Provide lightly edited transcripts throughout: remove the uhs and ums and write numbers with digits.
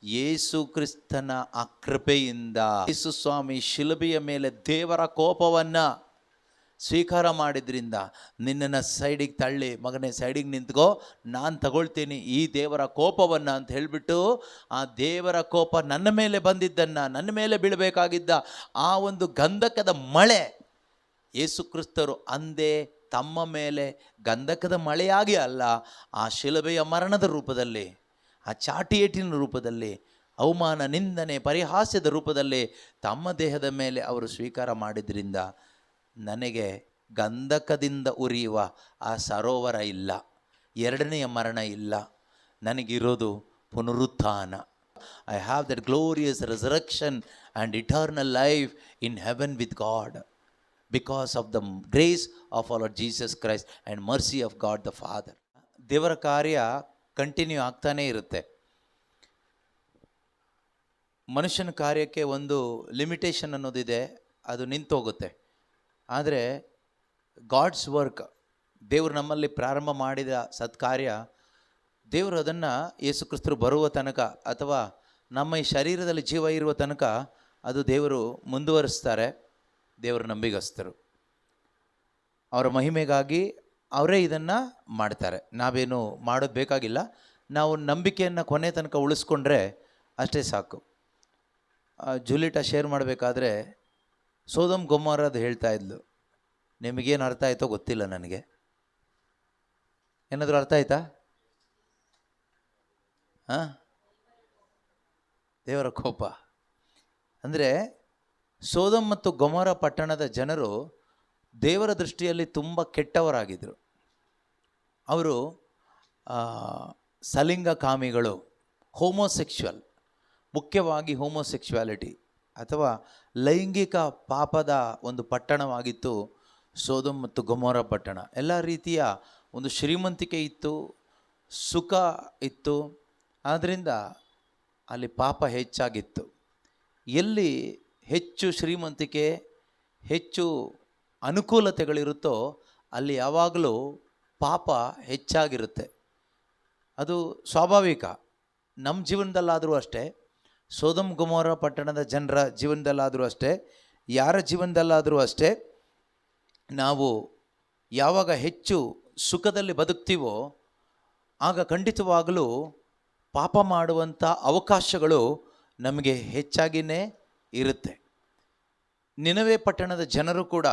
ಯೇಸು ಕ್ರಿಸ್ತನ ಆ ಕೃಪೆಯಿಂದ ಯೇಸು ಸ್ವಾಮಿ ಶಿಲುಬೆಯ ಮೇಲೆ ದೇವರ ಕೋಪವನ್ನು ಸ್ವೀಕಾರ ಮಾಡಿದ್ರಿಂದ ನಿನ್ನನ್ನು ಸೈಡಿಗೆ ತಳ್ಳಿ, ಮಗನೇ ಸೈಡಿಗೆ ನಿಂತ್ಕೋ, ನಾನು ತಗೊಳ್ತೀನಿ ಈ ದೇವರ ಕೋಪವನ್ನು ಅಂತ ಹೇಳಿಬಿಟ್ಟು, ಆ ದೇವರ ಕೋಪ ನನ್ನ ಮೇಲೆ ಬಂದಿದ್ದನ್ನು, ನನ್ನ ಮೇಲೆ ಬೀಳಬೇಕಾಗಿದ್ದ ಆ ಒಂದು ಗಂಧಕದ ಮಳೆ ಯೇಸು ಕ್ರಿಸ್ತರು ಅಂದೇ ತಮ್ಮ ಮೇಲೆ ಗಂಧಕದ ಮಳೆಯಾಗಿ ಅಲ್ಲ, ಆ ಶಿಲುಬೆಯ ಮರಣದ ರೂಪದಲ್ಲಿ, ಆ ಚಾಟಿಯೇಟಿನ ರೂಪದಲ್ಲಿ, ಅವಮಾನ, ನಿಂದನೆ, ಪರಿಹಾಸ್ಯದ ರೂಪದಲ್ಲಿ ತಮ್ಮ ದೇಹದ ಮೇಲೆ ಅವರು ಸ್ವೀಕಾರ ಮಾಡಿದ್ರಿಂದ ನನಗೆ ಗಂಧಕದಿಂದ ಉರಿಯುವ ಆ ಸರೋವರ ಇಲ್ಲ, ಎರಡನೆಯ ಮರಣ ಇಲ್ಲ, ನನಗಿರೋದು ಪುನರುತ್ಥಾನ. I have that glorious resurrection and eternal life in heaven with God because of the grace of our Lord Jesus Christ and mercy of God the Father. ದೇವರ ಕಾರ್ಯ ಕಂಟಿನ್ಯೂ ಆಗ್ತಾನೇ ಇರುತ್ತೆ. ಮನುಷ್ಯನ ಕಾರ್ಯಕ್ಕೆ ಒಂದು ಲಿಮಿಟೇಷನ್ ಅನ್ನೋದಿದೆ, ಅದು ನಿಂತೋಗುತ್ತೆ. ಆದರೆ ಗಾಡ್ಸ್ ವರ್ಕ್, ದೇವರು ನಮ್ಮಲ್ಲಿ ಪ್ರಾರಂಭ ಮಾಡಿದ ಸತ್ಕಾರ್ಯ, ದೇವರು ಅದನ್ನು ಯೇಸು ಕ್ರಿಸ್ತರು ಬರುವ ತನಕ ಅಥವಾ ನಮ್ಮ ಈ ಶರೀರದಲ್ಲಿ ಜೀವ ಇರುವ ತನಕ ಅದು ದೇವರು ಮುಂದುವರಿಸ್ತಾರೆ. ದೇವರು ನಂಬಿಗಸ್ತರು, ಅವರ ಮಹಿಮೆಗಾಗಿ ಅವರೇ ಇದನ್ನು ಮಾಡ್ತಾರೆ. ನಾವೇನು ಮಾಡೋದು ಬೇಕಾಗಿಲ್ಲ, ನಾವು ನಂಬಿಕೆಯನ್ನು ಕೊನೆ ತನಕ ಉಳಿಸ್ಕೊಂಡ್ರೆ ಅಷ್ಟೇ ಸಾಕು. ಜೂಲಿಟಾ ಶೇರ್ ಮಾಡಬೇಕಾದ್ರೆ ಸೋದಮ್ ಗೊಮೋರದು ಹೇಳ್ತಾ ಇದ್ಲು. ನಿಮಗೇನು ಅರ್ಥ ಆಯಿತೋ ಗೊತ್ತಿಲ್ಲ ನನಗೆ, ಏನಾದರೂ ಅರ್ಥ ಆಯ್ತಾ? ದೇವರ ಕೋಪ ಅಂದರೆ ಸೋದಮ್ ಮತ್ತು ಗೊಮೋರ ಪಟ್ಟಣದ ಜನರು ದೇವರ ದೃಷ್ಟಿಯಲ್ಲಿ ತುಂಬ ಕೆಟ್ಟವರಾಗಿದ್ದರು. ಅವರು ಸಲಿಂಗಕಾಮಿಗಳು, ಹೋಮೋಸೆಕ್ಸುವಲ್, ಮುಖ್ಯವಾಗಿ ಹೋಮೋಸೆಕ್ಸುವಾಲಿಟಿ ಅಥವಾ ಲೈಂಗಿಕ ಪಾಪದ ಒಂದು ಪಟ್ಟಣವಾಗಿತ್ತು ಸೋದಮ್ ಮತ್ತು ಗೊಮೋರ ಪಟ್ಟಣ. ಎಲ್ಲ ರೀತಿಯ ಒಂದು ಶ್ರೀಮಂತಿಕೆ ಇತ್ತು, ಸುಖ ಇತ್ತು, ಆದ್ದರಿಂದ ಅಲ್ಲಿ ಪಾಪ ಹೆಚ್ಚಾಗಿತ್ತು. ಎಲ್ಲಿ ಹೆಚ್ಚು ಶ್ರೀಮಂತಿಕೆ, ಹೆಚ್ಚು ಅನುಕೂಲತೆಗಳಿರುತ್ತೋ ಅಲ್ಲಿ ಯಾವಾಗಲೂ ಪಾಪ ಹೆಚ್ಚಾಗಿರುತ್ತೆ. ಅದು ಸ್ವಾಭಾವಿಕ. ನಮ್ಮ ಜೀವನದಲ್ಲಾದರೂ ಅಷ್ಟೇ, ಸೋದಮ್ ಗೊಮೋರ ಪಟ್ಟಣದ ಜನರ ಜೀವನದಲ್ಲಾದರೂ ಅಷ್ಟೇ, ಯಾರ ಜೀವನದಲ್ಲಾದರೂ ಅಷ್ಟೇ, ನಾವು ಯಾವಾಗ ಹೆಚ್ಚು ಸುಖದಲ್ಲಿ ಬದುಕ್ತೀವೋ ಆಗ ಖಂಡಿತವಾಗಲೂ ಪಾಪ ಮಾಡುವಂಥ ಅವಕಾಶಗಳು ನಮಗೆ ಹೆಚ್ಚಾಗಿಯೇ ಇರುತ್ತೆ. ನಿನವೆ ಪಟ್ಟಣದ ಜನರು ಕೂಡ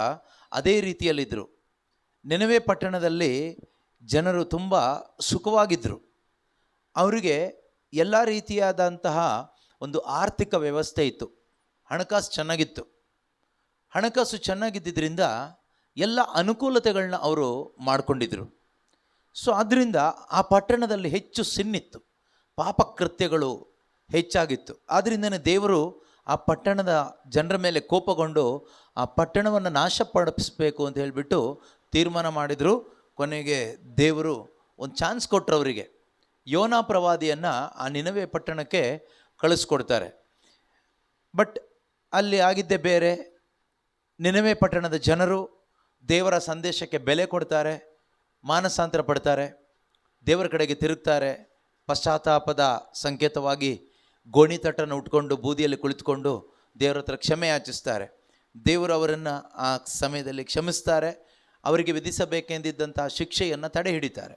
ಅದೇ ರೀತಿಯಲ್ಲಿದ್ದರು. ನಿನವೆ ಪಟ್ಟಣದಲ್ಲಿ ಜನರು ತುಂಬ ಸುಖವಾಗಿದ್ದರು. ಅವರಿಗೆ ಎಲ್ಲ ರೀತಿಯಾದಂತಹ ಒಂದು ಆರ್ಥಿಕ ವ್ಯವಸ್ಥೆ ಇತ್ತು, ಹಣಕಾಸು ಚೆನ್ನಾಗಿತ್ತು. ಹಣಕಾಸು ಚೆನ್ನಾಗಿದ್ದರಿಂದ ಎಲ್ಲ ಅನುಕೂಲತೆಗಳನ್ನ ಅವರು ಮಾಡಿಕೊಂಡಿದ್ರು. ಸೊ ಆದ್ದರಿಂದ ಆ ಪಟ್ಟಣದಲ್ಲಿ ಹೆಚ್ಚು ಸಿನ್ನಿತ್ತು, ಪಾಪಕೃತ್ಯಗಳು ಹೆಚ್ಚಾಗಿತ್ತು. ಆದ್ದರಿಂದನೇ ದೇವರು ಆ ಪಟ್ಟಣದ ಜನರ ಮೇಲೆ ಕೋಪಗೊಂಡು ಆ ಪಟ್ಟಣವನ್ನು ನಾಶಪಡಿಸಬೇಕು ಅಂತ ಹೇಳಿಬಿಟ್ಟು ತೀರ್ಮಾನ ಮಾಡಿದರು. ಕೊನೆಗೆ ದೇವರು ಒಂದು ಚಾನ್ಸ್ ಕೊಟ್ಟರು ಅವರಿಗೆ. ಯೋನಾ ಪ್ರವಾದಿಯನ್ನು ಆ ನಿನವೆ ಪಟ್ಟಣಕ್ಕೆ ಕಳಿಸ್ಕೊಡ್ತಾರೆ. ಬಟ್ ಅಲ್ಲಿ ಆಗಿದ್ದೇ ಬೇರೆ. ನಿನವೆ ಪಟ್ಟಣದ ಜನರು ದೇವರ ಸಂದೇಶಕ್ಕೆ ಬೆಲೆ ಕೊಡ್ತಾರೆ, ಮಾನಸಾಂತರ ಪಡ್ತಾರೆ, ದೇವರ ಕಡೆಗೆ ತಿರುಗ್ತಾರೆ. ಪಶ್ಚಾತ್ತಾಪದ ಸಂಕೇತವಾಗಿ ಗೋಣಿತಟ್ಟನ್ನು ಉಟ್ಕೊಂಡು ಬೂದಿಯಲ್ಲಿ ಕುಳಿತುಕೊಂಡು ದೇವರ ಹತ್ರ ಕ್ಷಮೆ ಯಾಚಿಸ್ತಾರೆ. ದೇವರು ಅವರನ್ನು ಆ ಸಮಯದಲ್ಲಿ ಕ್ಷಮಿಸ್ತಾರೆ. ಅವರಿಗೆ ವಿಧಿಸಬೇಕೆಂದಿದ್ದಂಥ ಶಿಕ್ಷೆಯನ್ನು ತಡೆ ಹಿಡಿತಾರೆ.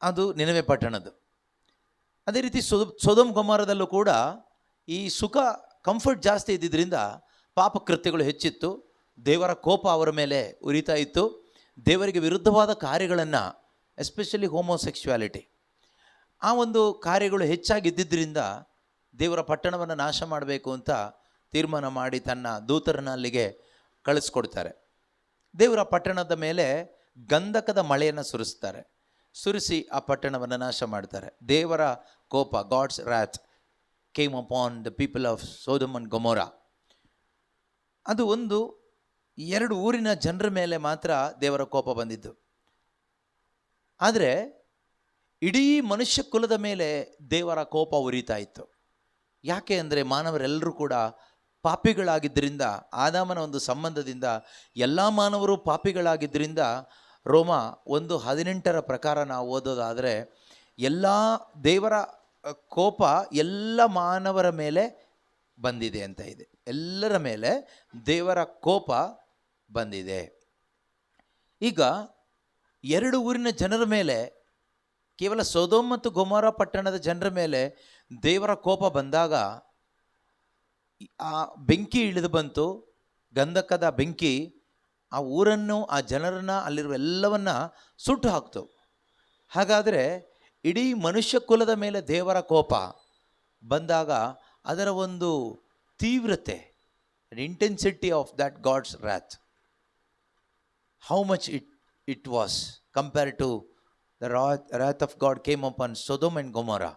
ಅದು ನಿನವೆ ಪಟ್ಟಣದ್ದು. ಅದೇ ರೀತಿ ಸೊದೋಮ್ ಗೊಮೋರದಲ್ಲೂ ಕೂಡ ಈ ಸುಖ, ಕಂಫರ್ಟ್ ಜಾಸ್ತಿ ಇದ್ದಿದ್ದರಿಂದ ಪಾಪಕೃತ್ಯಗಳು ಹೆಚ್ಚಿತ್ತು. ದೇವರ ಕೋಪ ಅವರ ಮೇಲೆ ಉರಿತಾ ಇತ್ತು. ದೇವರಿಗೆ ವಿರುದ್ಧವಾದ ಕಾರ್ಯಗಳನ್ನು, ಎಸ್ಪೆಷಲಿ ಹೋಮೋಸೆಕ್ಸುವಾಲಿಟಿ, ಆ ಒಂದು ಕಾರ್ಯಗಳು ಹೆಚ್ಚಾಗಿದ್ದರಿಂದ ದೇವರ ಪಟ್ಟಣವನ್ನು ನಾಶ ಮಾಡಬೇಕು ಅಂತ ತೀರ್ಮಾನ ಮಾಡಿ ತನ್ನ ದೂತರನ್ನು ಅಲ್ಲಿಗೆ ಕಳಿಸ್ಕೊಡ್ತಾರೆ. ದೇವರ ಪಟ್ಟಣದ ಮೇಲೆ ಗಂಧಕದ ಮಳೆಯನ್ನು ಸುರಿಸಿ ಆ ಪಟ್ಟಣವನ್ನು ನಾಶ ಮಾಡ್ತಾರೆ. ದೇವರ ಕೋಪ, God's wrath came upon the people of Sodom and Gomorrah. ಅದು 1-2 ಊರಿನ ಜನರ ಮೇಲೆ ಮಾತ್ರ ದೇವರ ಕೋಪ ಬಂದಿದ್ದು. ಆದರೆ ಇಡೀ ಮನುಷ್ಯ ಕುಲದ ಮೇಲೆ ದೇವರ ಕೋಪ ಉರಿತಾ ಇತ್ತು. ಯಾಕೆ ಅಂದರೆ ಮಾನವರೆಲ್ಲರೂ ಕೂಡ ಪಾಪಿಗಳಾಗಿದ್ದರಿಂದ, ಆದಾಮನ ಒಂದು ಸಂಬಂಧದಿಂದ ಎಲ್ಲ ಮಾನವರು ಪಾಪಿಗಳಾಗಿದ್ದರಿಂದ, ರೋಮ 1:18 ಪ್ರಕಾರ ನಾವು ಓದೋದಾದರೆ ಎಲ್ಲ ದೇವರ ಕೋಪ ಎಲ್ಲ ಮಾನವರ ಮೇಲೆ ಬಂದಿದೆ ಅಂತ ಇದೆ. ಎಲ್ಲರ ಮೇಲೆ ದೇವರ ಕೋಪ ಬಂದಿದೆ. ಈಗ 2 ಊರಿನ ಜನರ ಮೇಲೆ, ಕೇವಲ ಸೊದೋಮ್ ಮತ್ತು ಗೊಮೋರ ಪಟ್ಟಣದ ಜನರ ಮೇಲೆ ದೇವರ ಕೋಪ ಬಂದಾಗ ಆ ಬೆಂಕಿ ಇಳಿದು ಬಂತು. ಗಂಧಕದ ಬೆಂಕಿ ಆ ಊರನ್ನು, ಆ ಜನರನ್ನು, ಅಲ್ಲಿರುವ ಎಲ್ಲವನ್ನ ಸುಟ್ಟು ಹಾಕ್ತು. ಹಾಗಾದರೆ ಇಡೀ ಮನುಷ್ಯ ಕುಲದ ಮೇಲೆ ದೇವರ ಕೋಪ ಬಂದಾಗ ಅದರ ಒಂದು ತೀವ್ರತೆ, intensity of that God's wrath, how much it was compared to the wrath of God came upon Sodom and Gomorrah.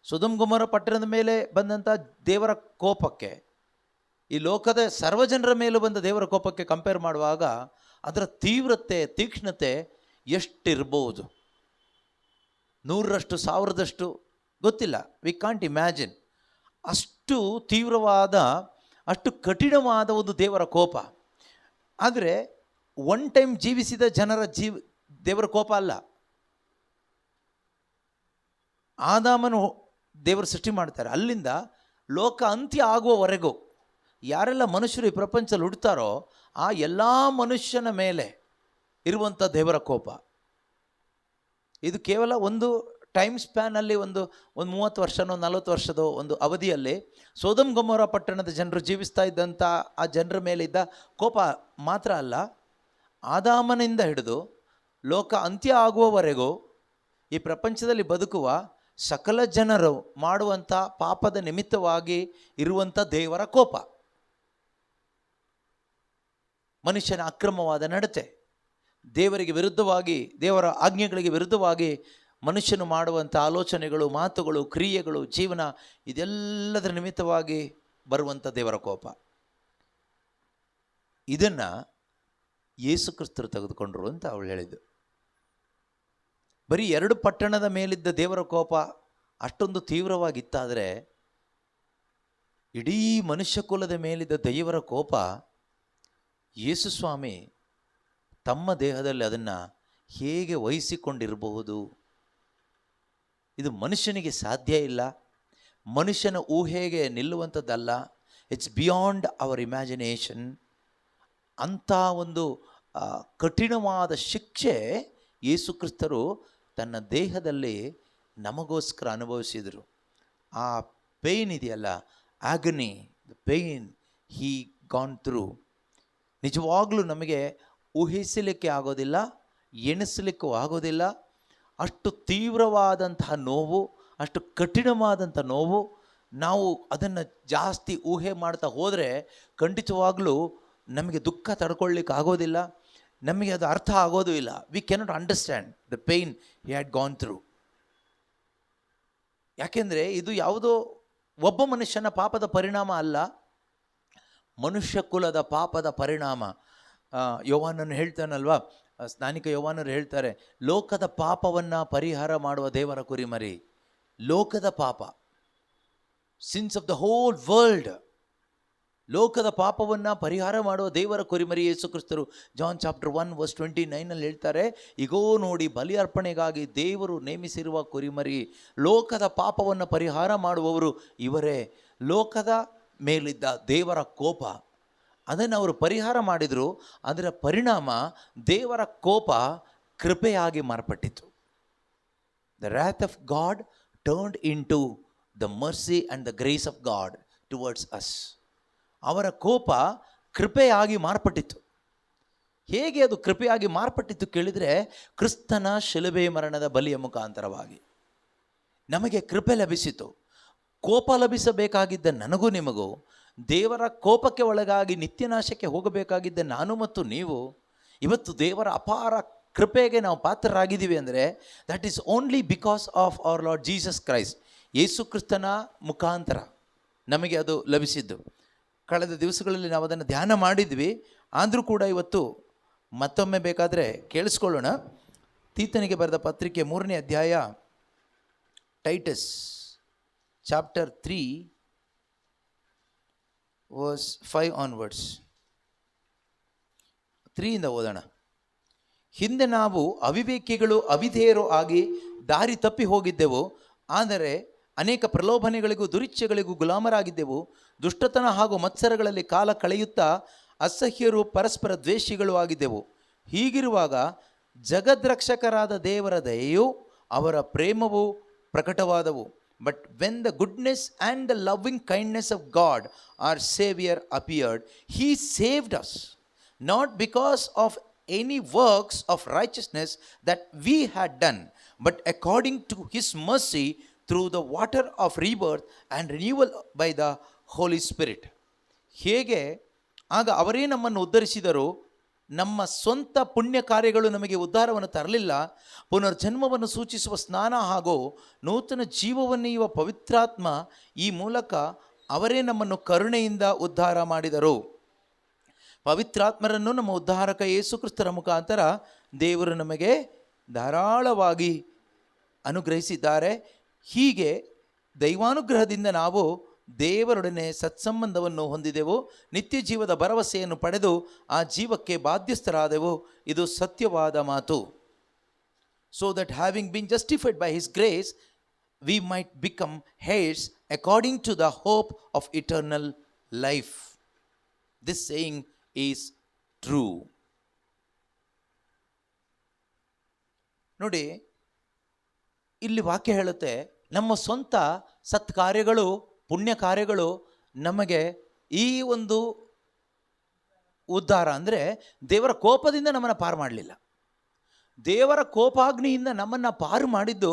Sodom Gomorrah ಪಟ್ಟಣದ ಮೇಲೆ ಬಂದಂಥ ದೇವರ ಕೋಪಕ್ಕೆ ಈ ಲೋಕದ ಸರ್ವಜನರ ಮೇಲೂ ಬಂದ ದೇವರ ಕೋಪಕ್ಕೆ ಕಂಪೇರ್ ಮಾಡುವಾಗ ಅದರ ತೀವ್ರತೆ, ತೀಕ್ಷ್ಣತೆ ಎಷ್ಟಿರ್ಬೋದು? 100ರಷ್ಟು, 1000ದಷ್ಟು ಗೊತ್ತಿಲ್ಲ. We can't imagine. ಅಷ್ಟು ತೀವ್ರವಾದ, ಅಷ್ಟು ಕಠಿಣವಾದ ಒಂದು ದೇವರ ಕೋಪ. ಆದರೆ ಒನ್ ಟೈಮ್ ಜೀವಿಸಿದ ಜನರ ದೇವರ ಕೋಪ ಅಲ್ಲ. ಆದಾಮನು ದೇವರು ಸೃಷ್ಟಿ ಮಾಡ್ತಾರೆ, ಅಲ್ಲಿಂದ ಲೋಕ ಅಂತ್ಯ ಆಗುವವರೆಗೂ ಯಾರೆಲ್ಲ ಮನುಷ್ಯರು ಈ ಪ್ರಪಂಚದಲ್ಲಿ ಹುಡ್ತಾರೋ ಆ ಎಲ್ಲ ಮನುಷ್ಯನ ಮೇಲೆ ಇರುವಂಥ ದೇವರ ಕೋಪ. ಇದು ಕೇವಲ ಒಂದು ಟೈಮ್ ಸ್ಪ್ಯಾನಲ್ಲಿ, ಒಂದು 30 ವರ್ಷನೋ 40 ವರ್ಷದ ಒಂದು ಅವಧಿಯಲ್ಲಿ ಸೊದೋಮ್ ಗೊಮೋರ ಪಟ್ಟಣದ ಜನರು ಜೀವಿಸ್ತಾ ಇದ್ದಂಥ ಆ ಜನರ ಮೇಲೆ ಇದ್ದ ಕೋಪ ಮಾತ್ರ ಅಲ್ಲ, ಆದಾಮನಿಂದ ಹಿಡಿದು ಲೋಕ ಅಂತ್ಯ ಆಗುವವರೆಗೂ ಈ ಪ್ರಪಂಚದಲ್ಲಿ ಬದುಕುವ ಸಕಲ ಜನರು ಮಾಡುವಂಥ ಪಾಪದ ನಿಮಿತ್ತವಾಗಿ ಇರುವಂಥ ದೇವರ ಕೋಪ. ಮನುಷ್ಯನ ಅಕ್ರಮವಾದ ನಡತೆ, ದೇವರಿಗೆ ವಿರುದ್ಧವಾಗಿ, ದೇವರ ಆಜ್ಞೆಗಳಿಗೆ ವಿರುದ್ಧವಾಗಿ ಮನುಷ್ಯನು ಮಾಡುವಂಥ ಆಲೋಚನೆಗಳು, ಮಾತುಗಳು, ಕ್ರಿಯೆಗಳು, ಜೀವನ, ಇದೆಲ್ಲದರ ನಿಮಿತ್ತವಾಗಿ ಬರುವಂಥ ದೇವರ ಕೋಪ. ಇದನ್ನು ಯೇಸು ಕ್ರಿಸ್ತರು ತೆಗೆದುಕೊಂಡ್ರು ಅಂತ ಅವಳು ಹೇಳಿದ್ದು. ಬರೀ 2 ಪಟ್ಟಣದ ಮೇಲಿದ್ದ ದೇವರ ಕೋಪ ಅಷ್ಟೊಂದು ತೀವ್ರವಾಗಿತ್ತಾದರೆ, ಇಡೀ ಮನುಷ್ಯ ಕುಲದ ಮೇಲಿದ್ದ ದೇವರ ಕೋಪ ಯೇಸು ಸ್ವಾಮಿ ತಮ್ಮ ದೇಹದಲ್ಲಿ ಅದನ್ನು ಹೇಗೆ ವಹಿಸಿಕೊಂಡಿರಬಹುದು? ಇದು ಮನುಷ್ಯನಿಗೆ ಸಾಧ್ಯ ಇಲ್ಲ, ಮನುಷ್ಯನ ಊಹೆಗೆ ನಿಲ್ಲುವಂಥದ್ದಲ್ಲ. It's beyond our imagination. ಅಂಥ ಒಂದು ಕಠಿಣವಾದ ಶಿಕ್ಷೆ ಯೇಸು ಕ್ರಿಸ್ತರು ತನ್ನ ದೇಹದಲ್ಲಿ ನಮಗೋಸ್ಕರ ಅನುಭವಿಸಿದರು. ಆ ಪೇಯ್ನ್ ಇದೆಯಲ್ಲ, agony, the pain he gone through, ನಿಜವಾಗ್ಲೂ ನಮಗೆ ಊಹಿಸಲಿಕ್ಕೆ ಆಗೋದಿಲ್ಲ, ಎಣಿಸಲಿಕ್ಕೂ ಆಗೋದಿಲ್ಲ. ಅಷ್ಟು ತೀವ್ರವಾದಂತಹ ನೋವು, ಅಷ್ಟು ಕಠಿಣವಾದಂಥ ನೋವು. ನಾವು ಅದನ್ನು ಜಾಸ್ತಿ ಊಹೆ ಮಾಡ್ತಾ ಹೋದರೆ ಖಂಡಿತವಾಗ್ಲೂ ನಮಗೆ ದುಃಖ ತಡ್ಕೊಳ್ಳಿಕ್ಕೆ ಆಗೋದಿಲ್ಲ, ನಮಗೆ ಅದು ಅರ್ಥ ಆಗೋದು ಇಲ್ಲ. V cannot understand the pain he had gone through. ಯಾಕೆಂದರೆ ಇದು ಯಾವುದೋ ಒಬ್ಬ ಮನುಷ್ಯನ ಪಾಪದ ಪರಿಣಾಮ ಅಲ್ಲ, ಮನುಷ್ಯ ಕುಲದ ಪಾಪದ ಪರಿಣಾಮ. ಯೋವಾನನು ಹೇಳ್ತಾನಲ್ವಾ, ಸ್ನಾನಿಕ ಯೋವಾನರು ಹೇಳ್ತಾರೆ, ಲೋಕದ ಪಾಪವನ್ನು ಪರಿಹಾರ ಮಾಡುವ ದೇವರ ಕುರಿಮರಿ. ಲೋಕದ ಪಾಪ, since of the whole world, ಲೋಕದ ಪಾಪವನ್ನು ಪರಿಹಾರ ಮಾಡುವ ದೇವರ ಕುರಿಮರಿ ಯೇಸು ಕ್ರಿಸ್ತರು. ಜಾನ್ ಚಾಪ್ಟರ್ 1:29 ಹೇಳ್ತಾರೆ, ಇಗೋ ನೋಡಿ ಬಲಿ ಅರ್ಪಣೆಗಾಗಿ ದೇವರು ನೇಮಿಸಿರುವ ಕುರಿಮರಿ, ಲೋಕದ ಪಾಪವನ್ನು ಪರಿಹಾರ ಮಾಡುವವರು ಇವರೇ. ಲೋಕದ ಮೇಲಿದ್ದ ದೇವರ ಕೋಪ, ಅದನ್ನು ಅವರು ಪರಿಹಾರ ಮಾಡಿದರು. ಅದರ ಪರಿಣಾಮ ದೇವರ ಕೋಪ ಕೃಪೆಯಾಗಿ ಮಾರ್ಪಟ್ಟಿತು. The wrath of God turned into the mercy and the grace of God towards us. ಅವರ ಕೋಪ ಕೃಪೆಯಾಗಿ ಮಾರ್ಪಟ್ಟಿತು. ಹೇಗೆ ಅದು ಕೃಪೆಯಾಗಿ ಮಾರ್ಪಟ್ಟಿತ್ತು ಕೇಳಿದರೆ, ಕ್ರಿಸ್ತನ ಶಿಲುಬೆ ಮರಣದ ಬಲಿಯ ಮುಖಾಂತರವಾಗಿ ನಮಗೆ ಕೃಪೆ ಲಭಿಸಿತು. ಕೋಪ ಲಭಿಸಬೇಕಾಗಿದ್ದ ನನಗೂ ನಿಮಗೂ, ದೇವರ ಕೋಪಕ್ಕೆ ಒಳಗಾಗಿ ನಿತ್ಯನಾಶಕ್ಕೆ ಹೋಗಬೇಕಾಗಿದ್ದ ನಾನು ಮತ್ತು ನೀವು, ಇವತ್ತು ದೇವರ ಅಪಾರ ಕೃಪೆಗೆ ನಾವು ಪಾತ್ರರಾಗಿದ್ದೀವಿ ಅಂದರೆ that is only because of our Lord Jesus Christ. Yesu ಕ್ರಿಸ್ತನ ಮುಖಾಂತರ ನಮಗೆ ಅದು ಲಭಿಸಿದ್ದು. ಕಳೆದ ದಿವಸಗಳಲ್ಲಿ ನಾವು ಅದನ್ನು ಧ್ಯಾನ ಮಾಡಿದ್ವಿ. ಆದರೂ ಕೂಡ ಇವತ್ತು ಮತ್ತೊಮ್ಮೆ ಬೇಕಾದರೆ ಕೇಳಿಸ್ಕೊಳ್ಳೋಣ. ತೀತನಿಗೆ ಬರೆದ ಪತ್ರಿಕೆ 3ನೇ ಅಧ್ಯಾಯ, ಟೈಟಸ್ ಚಾಪ್ಟರ್ 3 verse 5 onwards. 3 ಓದೋಣ. ಹಿಂದೆ ನಾವು ಅವಿವೇಕಿಗಳು, ಅವಿಧೇಯರು ಆಗಿ ದಾರಿ ತಪ್ಪಿ ಹೋಗಿದ್ದೆವು. ಆದರೆ ಅನೇಕ ಪ್ರಲೋಭನೆಗಳಿಗೂ ದುರಿಚ್ಛೆಗಳಿಗೂ ಗುಲಾಮರಾಗಿದ್ದೆವು. ದುಷ್ಟತನ ಹಾಗೂ ಮತ್ಸರಗಳಲ್ಲಿ ಕಾಲ ಕಳೆಯುತ್ತಾ ಅಸಹ್ಯರು, ಪರಸ್ಪರ ದ್ವೇಷಿಗಳು ಆಗಿದ್ದೆವು. ಹೀಗಿರುವಾಗ ಜಗದ್ರಕ್ಷಕರಾದ ದೇವರ ದಯೆಯು ಅವರ ಪ್ರೇಮವು ಪ್ರಕಟವಾದವು. But when the goodness and the loving kindness of God our Saviour appeared, he saved us not because of any works of righteousness that we had done, but according to his mercy through the water of rebirth and renewal by the Holy Spirit. ಹೇಗೆ ಆಗ ಅವರೇ ನಮ್ಮನ್ನು ಉದ್ಧರಿಸಿದರು. ನಮ್ಮ ಸ್ವಂತ ಪುಣ್ಯ ಕಾರ್ಯಗಳು ನಮಗೆ ಉದ್ಧಾರವನ್ನು ತರಲಿಲ್ಲ. ಪುನರ್ಜನ್ಮವನ್ನು ಸೂಚಿಸುವ ಸ್ನಾನ ಹಾಗೂ ನೂತನ ಜೀವವನ್ನೀಯುವ ಪವಿತ್ರಾತ್ಮ ಈ ಮೂಲಕ ಅವರೇ ನಮ್ಮನ್ನು ಕರುಣೆಯಿಂದ ಉದ್ಧಾರ ಮಾಡಿದರು. ಪವಿತ್ರಾತ್ಮರನ್ನು ನಮ್ಮ ಉದ್ಧಾರಕ ಯೇಸು ಕ್ರಿಸ್ತರ ಮುಖಾಂತರ ದೇವರು ನಮಗೆ ಧಾರಾಳವಾಗಿ ಅನುಗ್ರಹಿಸಿದ್ದಾರೆ. ಹೀಗೆ ದೈವಾನುಗ್ರಹದಿಂದ ನಾವು ದೇವರೊಡನೆ ಸತ್ಸಂಬಂಧವನ್ನು ಹೊಂದಿದೆವು, ನಿತ್ಯ ಜೀವದ ಭರವಸೆಯನ್ನು ಪಡೆದು ಆ ಜೀವಕ್ಕೆ ಬಾಧ್ಯಸ್ಥರಾದೆವು. ಇದು ಸತ್ಯವಾದ ಮಾತು. So that having been justified by his grace we might become heirs according to the hope of eternal life. This saying is true. ನೋಡಿ, ಇಲ್ಲಿ ವಾಕ್ಯ ಹೇಳುತ್ತೆ, ನಮ್ಮ ಸ್ವಂತ ಸತ್ಕಾರ್ಯಗಳು, ಪುಣ್ಯ ಕಾರ್ಯಗಳು ನಮಗೆ ಈ ಒಂದು ಉದ್ಧಾರ ಅಂದರೆ ದೇವರ ಕೋಪದಿಂದ ನಮ್ಮನ್ನು ಪಾರು ಮಾಡಲಿಲ್ಲ. ದೇವರ ಕೋಪಾಗ್ನಿಯಿಂದ ನಮ್ಮನ್ನು ಪಾರು ಮಾಡಿದ್ದು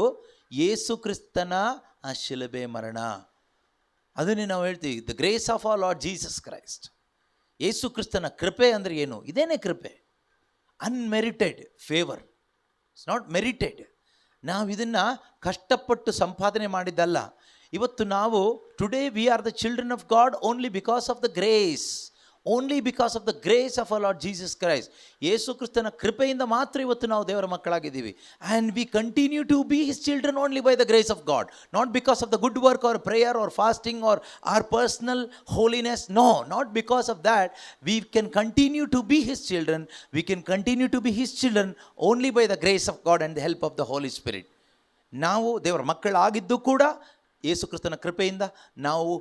ಯೇಸು ಕ್ರಿಸ್ತನ ಆ ಶಿಲುಬೆ ಮರಣ. ಅದನ್ನೇ ನಾವು ಹೇಳ್ತೀವಿ, the grace of our Lord Jesus Christ. Yesu ಕ್ರಿಸ್ತನ ಕೃಪೆ ಅಂದರೆ ಏನು? ಇದೇನೇ ಕೃಪೆ. Unmerited favour, it's not merited. ನಾವು ಇದನ್ನು ಕಷ್ಟಪಟ್ಟು ಸಂಪಾದನೆ ಮಾಡಿದ್ದಲ್ಲ. ಇವತ್ತು ನಾವು today we are the children of God only because of the grace, only because of the grace of our Lord Jesus Christ. Yesu ಕ್ರಿಸ್ತನ ಕೃಪೆಯಿಂದ ಮಾತ್ರ ಇವತ್ತು ನಾವು ದೇವರ ಮಕ್ಕಳಾಗಿದ್ದೀವಿ. And we continue to be his children only by the grace of God, not because of the good work or prayer or fasting or or personal holiness. No, not because of that we can continue to be his children. We can continue to be his children only by the grace of God and the help of the Holy Spirit. ನಾವು ದೇವರ ಮಕ್ಕಳಾಗಿದ್ದು ಕೂಡ ಯೇಸು ಕ್ರಿಸ್ತನ ಕೃಪೆಯಿಂದ, ನಾವು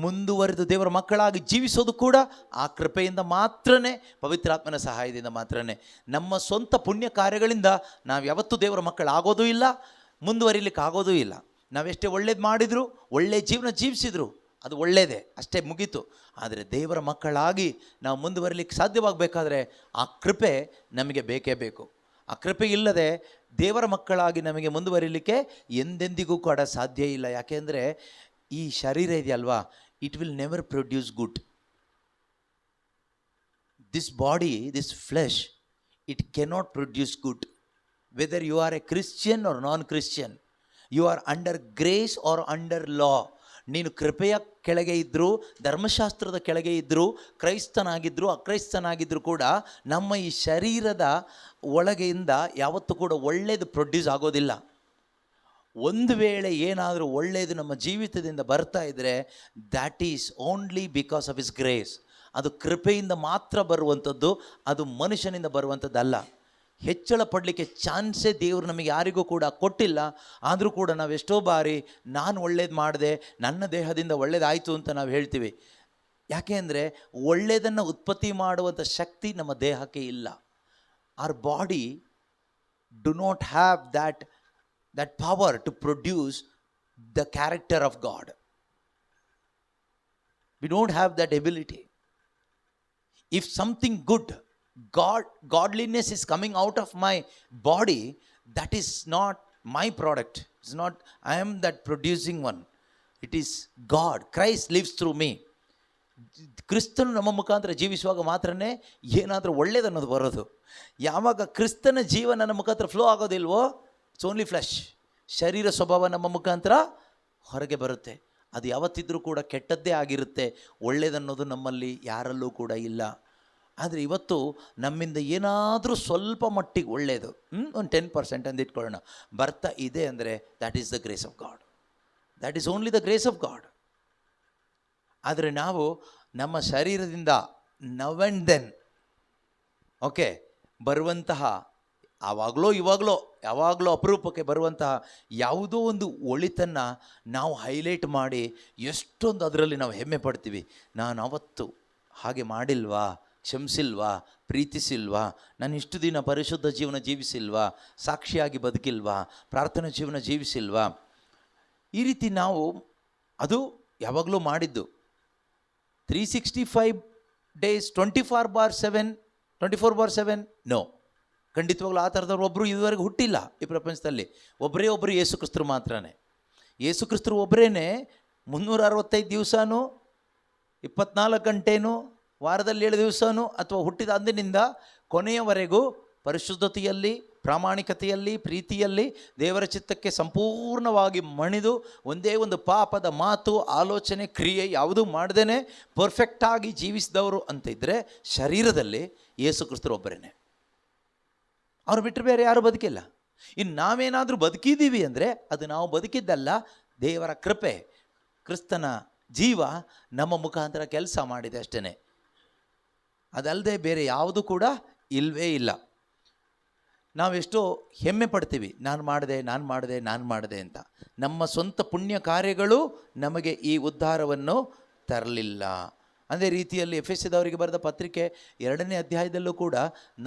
ಮುಂದುವರೆದು ದೇವರ ಮಕ್ಕಳಾಗಿ ಜೀವಿಸೋದು ಕೂಡ ಆ ಕೃಪೆಯಿಂದ ಮಾತ್ರನೇ, ಪವಿತ್ರಾತ್ಮನ ಸಹಾಯದಿಂದ ಮಾತ್ರನೇ. ನಮ್ಮ ಸ್ವಂತ ಪುಣ್ಯ ಕಾರ್ಯಗಳಿಂದ ನಾವು ಯಾವತ್ತೂ ದೇವರ ಮಕ್ಕಳಾಗೋದೂ ಇಲ್ಲ, ಮುಂದುವರಿಲಿಕ್ಕೆ ಆಗೋದೂ ಇಲ್ಲ. ನಾವೆಷ್ಟೇ ಒಳ್ಳೇದು ಮಾಡಿದರೂ, ಒಳ್ಳೆಯ ಜೀವನ ಜೀವಿಸಿದ್ರು ಅದು ಒಳ್ಳೆಯದೇ, ಅಷ್ಟೇ, ಮುಗೀತು. ಆದರೆ ದೇವರ ಮಕ್ಕಳಾಗಿ ನಾವು ಮುಂದುವರಿಲಿಕ್ಕೆ ಸಾಧ್ಯವಾಗಬೇಕಾದ್ರೆ ಆ ಕೃಪೆ ನಮಗೆ ಬೇಕೇ ಬೇಕು. ಆ ಕೃಪೆ ಇಲ್ಲದೆ ದೇವರ ಮಕ್ಕಳಾಗಿ ನಮಗೆ ಮುಂದುವರಿಲಿಕ್ಕೆ ಎಂದೆಂದಿಗೂ ಕೂಡ ಸಾಧ್ಯ ಇಲ್ಲ. ಯಾಕೆಂದರೆ ಈ ಶರೀರ ಇದೆಯಲ್ವಾ, it will never produce good. This body, this flesh, it cannot produce good. Whether you are a Christian or non Christian, you are under grace or under law. ನೀನು ಕೃಪೆಯ ಕೆಳಗೆ ಇದ್ದರೂ, ಧರ್ಮಶಾಸ್ತ್ರದ ಕೆಳಗೆ ಇದ್ದರೂ, ಕ್ರೈಸ್ತನಾಗಿದ್ದರೂ ಅಕ್ರೈಸ್ತನಾಗಿದ್ದರೂ ಕೂಡ ನಮ್ಮ ಈ ಶರೀರದ ಒಳಗೆಯಿಂದ ಯಾವತ್ತೂ ಕೂಡ ಒಳ್ಳೆಯದು ಪ್ರೊಡ್ಯೂಸ್ ಆಗೋದಿಲ್ಲ. ಒಂದು ವೇಳೆ ಏನಾದರೂ ಒಳ್ಳೆಯದು ನಮ್ಮ ಜೀವಿತದಿಂದ ಬರ್ತಾ ಇದ್ದರೆ that is only because of his grace. ಅದು ಕೃಪೆಯಿಂದ ಮಾತ್ರ ಬರುವಂಥದ್ದು, ಅದು ಮನುಷ್ಯನಿಂದ ಬರುವಂಥದ್ದಲ್ಲ. ಹೆಚ್ಚಳ ಪಡಲಿಕ್ಕೆ ಚಾನ್ಸೇ ದೇವರು ನಮಗೆ ಯಾರಿಗೂ ಕೂಡ ಕೊಟ್ಟಿಲ್ಲ. ಆದರೂ ಕೂಡ ನಾವು ಎಷ್ಟೋ ಬಾರಿ ನಾನು ಒಳ್ಳೇದು ಮಾಡಿದೆ, ನನ್ನ ದೇಹದಿಂದ ಒಳ್ಳೇದಾಯಿತು ಅಂತ ನಾವು ಹೇಳ್ತೀವಿ. ಯಾಕೆ ಅಂದರೆ ಒಳ್ಳೆಯದನ್ನು ಉತ್ಪತ್ತಿ ಮಾಡುವಂಥ ಶಕ್ತಿ ನಮ್ಮ ದೇಹಕ್ಕೆ ಇಲ್ಲ. Our body do not have that power to produce the character of God. We don't have that ability. If something good, godliness is coming out of my body, that is not my product. It's not I am that producing one. It is God. Christ lives through me. ಕ್ರಿಸ್ತನು ನಮ್ಮ ಮುಖಾಂತರ ಜೀವಿಸುವಾಗ ಮಾತ್ರನೇ ಏನಾದರೂ ಒಳ್ಳೆಯದನ್ನೋದು ಬರೋದು. ಯಾವಾಗ ಕ್ರಿಸ್ತನ ಜೀವ ನನ್ನ ಮುಖಾಂತರ ಫ್ಲೋ ಆಗೋದಿಲ್ವೋ, ಇಟ್ಸ್ ಓನ್ಲಿ ಫ್ಲೆಶ್. ಶರೀರ ಸ್ವಭಾವ ನಮ್ಮ ಮುಖಾಂತರ ಹೊರಗೆ ಬರುತ್ತೆ. ಅದು ಯಾವತ್ತಿದ್ರೂ ಕೂಡ ಕೆಟ್ಟದ್ದೇ ಆಗಿರುತ್ತೆ. ಒಳ್ಳೆಯದನ್ನೋದು ನಮ್ಮಲ್ಲಿ ಯಾರಲ್ಲೂ ಕೂಡ ಇಲ್ಲ. ಆದರೆ ಇವತ್ತು ನಮ್ಮಿಂದ ಏನಾದರೂ ಸ್ವಲ್ಪ ಮಟ್ಟಿಗೆ ಒಳ್ಳೆಯದು, ಒಂದು 10% ಅಂತ ಇಟ್ಕೊಳ್ಳೋಣ, ಬರ್ತಾ ಇದೆ ಅಂದರೆ that is the grace of god. That is only the grace of god. ಆದರೆ ನಾವು ನಮ್ಮ ಶರೀರದಿಂದ ನವ್ ಆ್ಯಂಡ್ ದೆನ್ ಬರುವಂತಹ ಆವಾಗಲೋ ಇವಾಗಲೋ ಯಾವಾಗಲೋ ಅಪರೂಪಕ್ಕೆ ಬರುವಂತಹ ಯಾವುದೋ ಒಂದು ಒಳಿತನ್ನು ನಾವು ಹೈಲೈಟ್ ಮಾಡಿ ಎಷ್ಟೊಂದು ಅದರಲ್ಲಿ ನಾವು ಹೆಮ್ಮೆ ಪಡ್ತೀವಿ. ನಾನು ಅವತ್ತು ಹಾಗೆ ಮಾಡಿಲ್ವಾ, ಕ್ಷಮಿಸಿಲ್ವಾ, ಪ್ರೀತಿಸಿಲ್ವಾ, ನಾನು ಇಷ್ಟು ದಿನ ಪರಿಶುದ್ಧ ಜೀವನ ಜೀವಿಸಿಲ್ವಾ, ಸಾಕ್ಷಿಯಾಗಿ ಬದುಕಿಲ್ವಾ, ಪ್ರಾರ್ಥನಾ ಜೀವನ ಜೀವಿಸಿಲ್ವಾ, ಈ ರೀತಿ ನಾವು ಅದು ಯಾವಾಗಲೂ ಮಾಡಿದ್ದು. 365 days 24/7 ನೋ, ಖಂಡಿತವಾಗ್ಲೂ ಆ ಥರದವ್ರು ಒಬ್ಬರು ಇದುವರೆಗೂ ಹುಟ್ಟಿಲ್ಲ ಈ ಪ್ರಪಂಚದಲ್ಲಿ. ಒಬ್ಬರೇ ಒಬ್ಬರು ಯೇಸು ಕ್ರಿಸ್ತರು ಮಾತ್ರನೇ. ಯೇಸು ಕ್ರಿಸ್ತರು ಒಬ್ಬರೇ 365 ದಿವಸನೂ 24 ಗಂಟೆನೂ ವಾರದಲ್ಲಿ 7 ದಿವಸನೂ ಅಥವಾ ಹುಟ್ಟಿದ ಅಂದಿನಿಂದ ಕೊನೆಯವರೆಗೂ ಪರಿಶುದ್ಧತೆಯಲ್ಲಿ, ಪ್ರಾಮಾಣಿಕತೆಯಲ್ಲಿ, ಪ್ರೀತಿಯಲ್ಲಿ ದೇವರ ಚಿತ್ತಕ್ಕೆ ಸಂಪೂರ್ಣವಾಗಿ ಮಣಿದು ಒಂದೇ ಒಂದು ಪಾಪದ ಮಾತು, ಆಲೋಚನೆ, ಕ್ರಿಯೆ ಯಾವುದೂ ಮಾಡ್ದೇ ಪರ್ಫೆಕ್ಟಾಗಿ ಜೀವಿಸಿದವರು ಅಂತ ಇದ್ದರೆ ಶರೀರದಲ್ಲಿ ಯೇಸು ಕ್ರಿಸ್ತರು ಒಬ್ಬರೇ. ಅವ್ರು ಬಿಟ್ಟರೆ ಬೇರೆ ಯಾರೂ ಬದುಕಿಲ್ಲ. ಇನ್ನು ನಾವೇನಾದರೂ ಬದುಕಿದ್ದೀವಿ ಅಂದರೆ ಅದು ನಾವು ಬದುಕಿದ್ದಲ್ಲ, ದೇವರ ಕೃಪೆ, ಕ್ರಿಸ್ತನ ಜೀವ ನಮ್ಮ ಮುಖಾಂತರ ಕೆಲಸ ಮಾಡಿದೆ ಅಷ್ಟೇ. ಅದಲ್ಲದೆ ಬೇರೆ ಯಾವುದು ಕೂಡ ಇಲ್ಲವೇ ಇಲ್ಲ. ನಾವೆಷ್ಟೋ ಹೆಮ್ಮೆ ಪಡ್ತೀವಿ, ನಾನು ಮಾಡಿದೆ ಅಂತ. ನಮ್ಮ ಸ್ವಂತ ಪುಣ್ಯ ಕಾರ್ಯಗಳು ನಮಗೆ ಈ ಉದ್ಧಾರವನ್ನು ತರಲಿಲ್ಲ. ಅದೇ ರೀತಿಯಲ್ಲಿ ಎಫೆಸದವರಿಗೆ ಬರೆದ ಪತ್ರಿಕೆ 2ನೇ ಅಧ್ಯಾಯದಲ್ಲೂ ಕೂಡ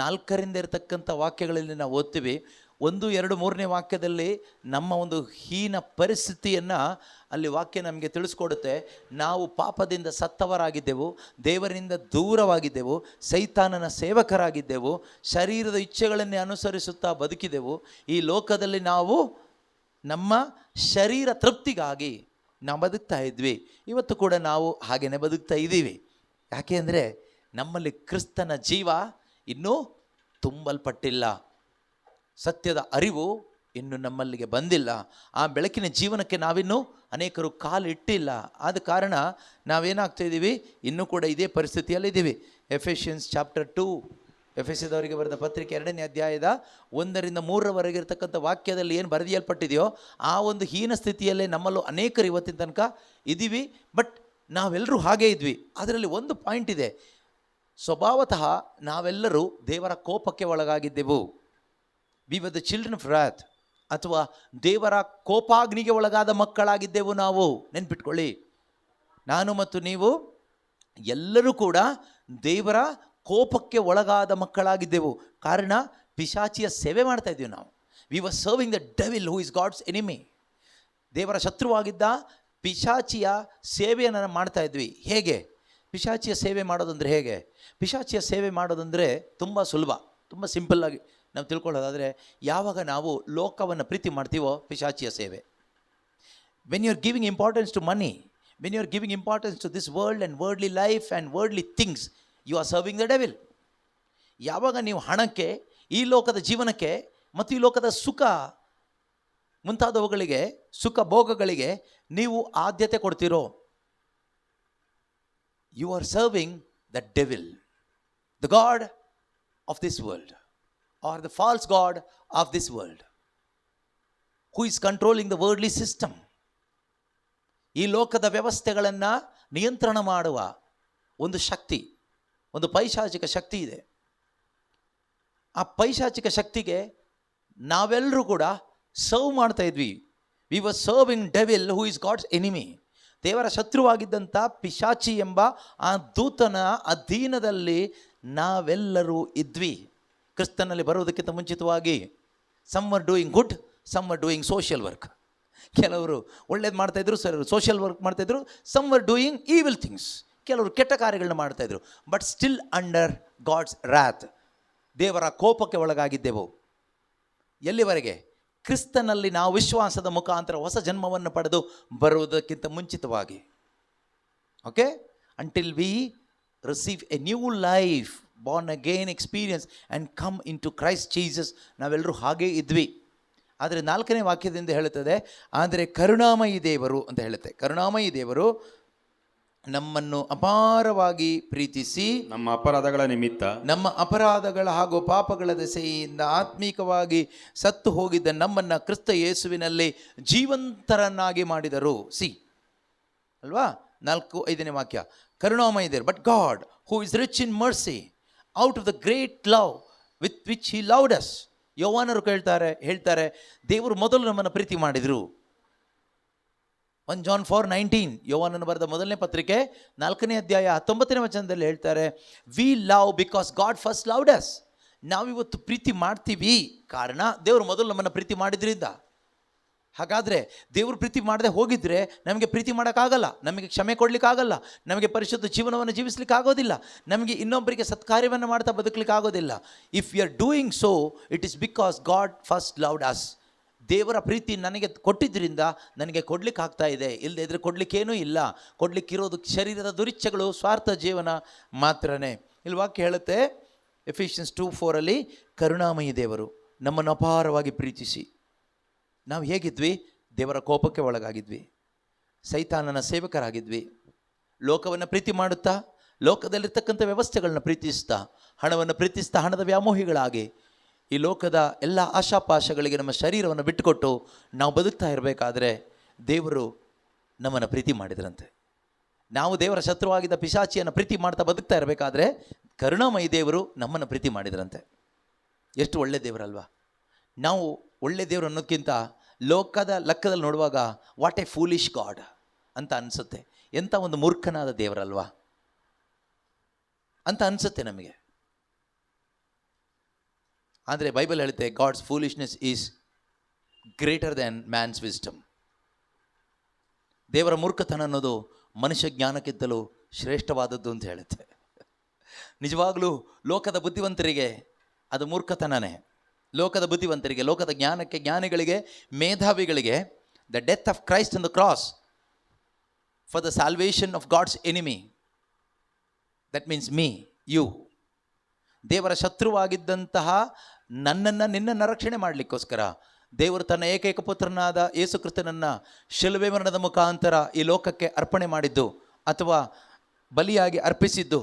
4ರಿಂದ ಇರತಕ್ಕಂಥ ವಾಕ್ಯಗಳಲ್ಲಿ ನಾವು ಓದ್ತೀವಿ. 1, 2, 3ನೇ ವಾಕ್ಯದಲ್ಲಿ ನಮ್ಮ ಒಂದು ಹೀನ ಪರಿಸ್ಥಿತಿಯನ್ನು ಅಲ್ಲಿ ವಾಕ್ಯ ನಮಗೆ ತಿಳಿಸ್ಕೊಡುತ್ತೆ. ನಾವು ಪಾಪದಿಂದ ಸತ್ತವರಾಗಿದ್ದೆವು, ದೇವರಿಂದ ದೂರವಾಗಿದ್ದೆವು, ಸೈತಾನನ ಸೇವಕರಾಗಿದ್ದೆವು, ಶರೀರದ ಇಚ್ಛೆಗಳನ್ನೇ ಅನುಸರಿಸುತ್ತಾ ಬದುಕಿದೆವು. ಈ ಲೋಕದಲ್ಲಿ ನಾವು ನಮ್ಮ ಶರೀರ ತೃಪ್ತಿಗಾಗಿ ನಾವು ಬದುಕ್ತಾ ಇದ್ವಿ. ಇವತ್ತು ಕೂಡ ನಾವು ಹಾಗೇ ಬದುಕ್ತಾ ಇದ್ದೀವಿ. ಯಾಕೆ ಅಂದರೆ ನಮ್ಮಲ್ಲಿ ಕ್ರಿಸ್ತನ ಜೀವ ಇನ್ನೂ ತುಂಬಲ್ಪಟ್ಟಿಲ್ಲ, ಸತ್ಯದ ಅರಿವು ಇನ್ನು ನಮ್ಮಲ್ಲಿಗೆ ಬಂದಿಲ್ಲ, ಆ ಬೆಳಕಿನ ಜೀವನಕ್ಕೆ ನಾವಿನ್ನೂ ಅನೇಕರು ಕಾಲಿಟ್ಟಿಲ್ಲ. ಆದ ಕಾರಣ ನಾವೇನಾಗ್ತಾಯಿದ್ದೀವಿ, ಇನ್ನೂ ಕೂಡ ಇದೇ ಪರಿಸ್ಥಿತಿಯಲ್ಲಿದ್ದೀವಿ. ಎಫೆಷಿಯನ್ಸ್ ಚಾಪ್ಟರ್ 2, ಎಫೆಸದವರಿಗೆ ಬರೆದ ಪತ್ರಿಕೆ 2ನೇ ಅಧ್ಯಾಯದ 1ರಿಂದ 3ರವರೆಗೆ ಇರತಕ್ಕಂಥ ವಾಕ್ಯದಲ್ಲಿ ಏನು ಬರೆದಿಯಲ್ಪಟ್ಟಿದೆಯೋ ಆ ಒಂದು ಹೀನ ಸ್ಥಿತಿಯಲ್ಲೇ ನಮ್ಮಲ್ಲೂ ಅನೇಕರು ಇವತ್ತಿನ ತನಕ ಇದ್ದೀವಿ. ಬಟ್ ನಾವೆಲ್ಲರೂ ಹಾಗೇ ಇದ್ವಿ. ಅದರಲ್ಲಿ ಒಂದು ಪಾಯಿಂಟ್ ಇದೆ, ಸ್ವಭಾವತಃ ನಾವೆಲ್ಲರೂ ದೇವರ ಕೋಪಕ್ಕೆ ಒಳಗಾಗಿದ್ದೆವು. We were the children of wrath, ಅಥವಾ ದೇವರ ಕೋಪಾಗ್ನಿಗೆ ಒಳಗಾದ ಮಕ್ಕಳಾಗಿದ್ದೆವು ನಾವು. ನೆನ್ಪಿಟ್ಕೊಳ್ಳಿ, ನಾನು ಮತ್ತು ನೀವು ಎಲ್ಲರೂ ಕೂಡ ದೇವರ ಕೋಪಕ್ಕೆ ಒಳಗಾದ ಮಕ್ಕಳಾಗಿದ್ದೆವು. ಕಾರಣ ಪಿಶಾಚಿಯ ಸೇವೆ ಮಾಡ್ತಾ ಇದ್ದೀವಿ ನಾವು. We were serving the devil who is God's enemy. ದೇವರ ಶತ್ರುವಾಗಿದ್ದ ಪಿಶಾಚಿಯ ಸೇವೆಯನ್ನು ಮಾಡ್ತಾ ಇದ್ವಿ. ಹೇಗೆ ಪಿಶಾಚಿಯ ಸೇವೆ ಮಾಡೋದಂದರೆ ಹೇಗೆ? ಪಿಶಾಚಿಯ ಸೇವೆ ಮಾಡೋದಂದರೆ ತುಂಬ ಸುಲಭ, ತುಂಬ ಸಿಂಪಲ್ಲಾಗಿ ನಾವು ತಿಳ್ಕೊಳ್ಳೋದಾದರೆ, ಯಾವಾಗ ನಾವು ಲೋಕವನ್ನು ಪ್ರೀತಿ ಮಾಡ್ತೀವೋ ಪಿಶಾಚಿಯ ಸೇವೆ. When you are giving importance to money, when you are giving importance to this world and worldly life and worldly things, you are serving the devil. ಯಾವಾಗ ನೀವು ಹಣಕ್ಕೆ, ಈ ಲೋಕದ ಜೀವನಕ್ಕೆ ಮತ್ತು ಈ ಲೋಕದ ಸುಖ ಮುಂತಾದವುಗಳಿಗೆ, ಸುಖ ಭೋಗಗಳಿಗೆ ನೀವು ಆದ್ಯತೆ ಕೊಡ್ತೀರೋ, you are serving the devil, the god of this world or the false god of this world who is controlling the worldly system. ಈ ಲೋಕದ ವ್ಯವಸ್ಥೆಗಳನ್ನು ನಿಯಂತ್ರಣ ಮಾಡುವ ಒಂದು ಶಕ್ತಿ, ಒಂದು ಪೈಶಾಚಿಕ ಶಕ್ತಿ ಇದೆ. ಆ ಪೈಶಾಚಿಕ ಶಕ್ತಿಗೆ ನಾವೆಲ್ಲರೂ ಕೂಡ ಸರ್ವ್ ಮಾಡ್ತಾ ಇದ್ವಿ. We were serving devil who is God's enemy. ದೇವರ ಶತ್ರುವಾಗಿದ್ದಂಥ ಪಿಶಾಚಿ ಎಂಬ ಆ ದೂತನ ಅಧೀನದಲ್ಲಿ ನಾವೆಲ್ಲರೂ ಇದ್ವಿ. ಕ್ರಿಸ್ತನಲ್ಲಿ ಬರುವುದಕ್ಕಿಂತ ಮುಂಚಿತವಾಗಿ some were doing good, some were doing social work. ಕೆಲವರು ಒಳ್ಳೇದು ಮಾಡ್ತಾಯಿದ್ರು, ಸೋಷಿಯಲ್ ವರ್ಕ್ ಮಾಡ್ತಾಯಿದ್ರು. Some were doing evil things, ಕೆಲವರು ಕೆಟ್ಟ ಕಾರ್ಯಗಳನ್ನ ಮಾಡ್ತಾಯಿದ್ರು. But still under God's wrath, ದೇವರ ಕೋಪಕ್ಕೆ ಒಳಗಾಗಿದ್ದೆವು. ಎಲ್ಲಿವರೆಗೆ? ಕ್ರಿಸ್ತನಲ್ಲಿ ನಾವು ವಿಶ್ವಾಸದ ಮುಖಾಂತರ ಹೊಸ ಜನ್ಮವನ್ನು ಪಡೆದು ಬರುವುದಕ್ಕಿಂತ ಮುಂಚಿತವಾಗಿ. Okay, until we receive a new life, born again experience and come into Christ Jesus, ನಾವೆಲ್ಲರೂ ಹಾಗೇ ಇದ್ವಿ. ಆದರೆ 4ನೇ ವಾಕ್ಯದಿಂದ ಹೇಳುತ್ತದೆ, ಆದರೆ ಕರುಣಾಮಯಿ ದೇವರು ಅಂತ ಹೇಳುತ್ತೆ. ಕರುಣಾಮಯಿ ದೇವರು ನಮ್ಮನ್ನು ಅಪಾರವಾಗಿ ಪ್ರೀತಿಸಿ ನಮ್ಮ ಅಪರಾಧಗಳ ನಿಮಿತ್ತ, ನಮ್ಮ ಅಪರಾಧಗಳ ಹಾಗೂ ಪಾಪಗಳ ದೆಸೆಯಿಂದ ಆತ್ಮೀಕವಾಗಿ ಸತ್ತು ಹೋಗಿದ್ದ ನಮ್ಮನ್ನು ಕ್ರಿಸ್ತ ಯೇಸುವಿನಲ್ಲಿ ಜೀವಂತರನ್ನಾಗಿ ಮಾಡಿದರು. ಸಿ ಅಲ್ವಾ? 4, 5ನೇ ವಾಕ್ಯ, ಕರುಣಾಮಯಿ ದೇವರು, but God who is rich in mercy out of the great love with which he loved us ಯೋವಾನರು ಹೇಳ್ತಾರೆ ದೇವರು ಮೊದಲು ನಮ್ಮನ್ನು ಪ್ರೀತಿ ಮಾಡಿದರು. 1 John 4:19 ಯೋವಾನನು ಬರೆದ ಮೊದಲನೇ ಪತ್ರಿಕೆ 4ನೇ ಅಧ್ಯಾಯ 19ನೇ ವಚನದಲ್ಲಿ ಹೇಳ್ತಾರೆ, we love because God first loved us. ನಾವಿವತ್ತು ಪ್ರೀತಿ ಮಾಡ್ತೀವಿ ಕಾರಣ ದೇವರು ಮೊದಲು ನಮ್ಮನ್ನು ಪ್ರೀತಿ ಮಾಡಿದ್ರಿಂದ. ಹಾಗಾದರೆ ದೇವರು ಪ್ರೀತಿ ಮಾಡದೆ ಹೋಗಿದ್ರೆ ನಮಗೆ ಪ್ರೀತಿ ಮಾಡೋಕ್ಕಾಗಲ್ಲ, ನಮಗೆ ಕ್ಷಮೆ ಕೊಡಲಿಕ್ಕಾಗಲ್ಲ, ನಮಗೆ ಪರಿಶುದ್ಧ ಜೀವನವನ್ನು ಜೀವಿಸ್ಲಿಕ್ಕೆ ಆಗೋದಿಲ್ಲ, ನಮಗೆ ಇನ್ನೊಬ್ಬರಿಗೆ ಸತ್ಕಾರ್ಯವನ್ನು ಮಾಡ್ತಾ ಬದುಕಲಿಕ್ಕೆ ಆಗೋದಿಲ್ಲ. If you are doing so it is because God first loved us. ದೇವರ ಪ್ರೀತಿ ನನಗೆ ಕೊಟ್ಟಿದ್ದರಿಂದ ನನಗೆ ಕೊಡ್ಲಿಕ್ಕೆ ಆಗ್ತಾ ಇದೆ, ಇಲ್ಲದೆ ಇದ್ರೆ ಕೊಡಲಿಕ್ಕೇನೂ ಇಲ್ಲ. ಕೊಡಲಿಕ್ಕಿರೋದು ಶರೀರದ ದುರಿಚ್ಛೆಗಳು, ಸ್ವಾರ್ಥ ಜೀವನ ಮಾತ್ರನೇ. ಇಲ್ಲಿ ವಾಕ್ಯ ಹೇಳುತ್ತೆ ಎಫಿಷಿಯನ್ಸ್ 2:4 ಕರುಣಾಮಯಿ ದೇವರು ನಮ್ಮನ್ನು ಅಪಾರವಾಗಿ ಪ್ರೀತಿಸಿ. ನಾವು ಹೇಗಿದ್ವಿ? ದೇವರ ಕೋಪಕ್ಕೆ ಒಳಗಾಗಿದ್ವಿ, ಸೈತಾನನ ಸೇವಕರಾಗಿದ್ವಿ. ಲೋಕವನ್ನು ಪ್ರೀತಿ ಮಾಡುತ್ತಾ, ಲೋಕದಲ್ಲಿರ್ತಕ್ಕಂಥ ವ್ಯವಸ್ಥೆಗಳನ್ನ ಪ್ರೀತಿಸ್ತಾ, ಹಣವನ್ನು ಪ್ರೀತಿಸ್ತಾ, ಹಣದ ವ್ಯಾಮೋಹಿಗಳಾಗಿ ಈ ಲೋಕದ ಎಲ್ಲ ಆಶಾಪಾಶಗಳಿಗೆ ನಮ್ಮ ಶರೀರವನ್ನು ಬಿಟ್ಟುಕೊಟ್ಟು ನಾವು ಬದುಕ್ತಾ ಇರಬೇಕಾದ್ರೆ ದೇವರು ನಮ್ಮನ್ನು ಪ್ರೀತಿ ಮಾಡಿದ್ರಂತೆ. ನಾವು ದೇವರ ಶತ್ರುವಾಗಿದ್ದ ಪಿಶಾಚಿಯನ್ನು ಪ್ರೀತಿ ಮಾಡ್ತಾ ಬದುಕ್ತಾ ಇರಬೇಕಾದ್ರೆ ಕರುಣಾಮಯಿ ದೇವರು ನಮ್ಮನ್ನು ಪ್ರೀತಿ ಮಾಡಿದ್ರಂತೆ. ಎಷ್ಟು ಒಳ್ಳೆ ದೇವರಲ್ವಾ? ನಾವು ಒಳ್ಳೆ ದೇವರು ಅನ್ನೋದಕ್ಕಿಂತ ಲೋಕದ ಲೆಕ್ಕದಲ್ಲಿ ನೋಡುವಾಗ ವಾಟ್ ಎ ಫೂಲಿಶ್ ಗಾಡ್ ಅಂತ ಅನಿಸುತ್ತೆ. ಎಂಥ ಒಂದು ಮೂರ್ಖನಾದ ದೇವರಲ್ವಾ ಅಂತ ಅನಿಸುತ್ತೆ ನಮಗೆ. ಆದರೆ ಬೈಬಲ್ ಹೇಳುತ್ತೆ God's foolishness is greater than man's wisdom. ದೇವರ ಮೂರ್ಖತನ ಅನ್ನೋದು ಮನುಷ್ಯ ಜ್ಞಾನಕ್ಕಿಂತಲೂ ಶ್ರೇಷ್ಠವಾದದ್ದು ಅಂತ ಹೇಳುತ್ತೆ. ನಿಜವಾಗಲೂ ಲೋಕದ ಬುದ್ಧಿವಂತರಿಗೆ ಅದು ಮೂರ್ಖತನನೇ. ಲೋಕದ ಬುದ್ಧಿವಂತರಿಗೆ, ಲೋಕದ ಜ್ಞಾನಕ್ಕೆ, ಜ್ಞಾನಿಗಳಿಗೆ, ಮೇಧಾವಿಗಳಿಗೆ the death of Christ on the cross for the salvation of God's enemy, that means me, you. ದೇವರ ಶತ್ರುವಾಗಿದ್ದಂತಹ ನಿನ್ನನ್ನು ರಕ್ಷಣೆ ಮಾಡಲಿಕ್ಕೋಸ್ಕರ ದೇವರು ತನ್ನ ಏಕೈಕ ಪುತ್ರನಾದ ಯೇಸು ಕ್ರಿಸ್ತನನ್ನು ಶಿಲುಬೆ ಮರಣದ ಮುಖಾಂತರ ಈ ಲೋಕಕ್ಕೆ ಅರ್ಪಣೆ ಮಾಡಿದ್ದು ಅಥವಾ ಬಲಿಯಾಗಿ ಅರ್ಪಿಸಿದ್ದು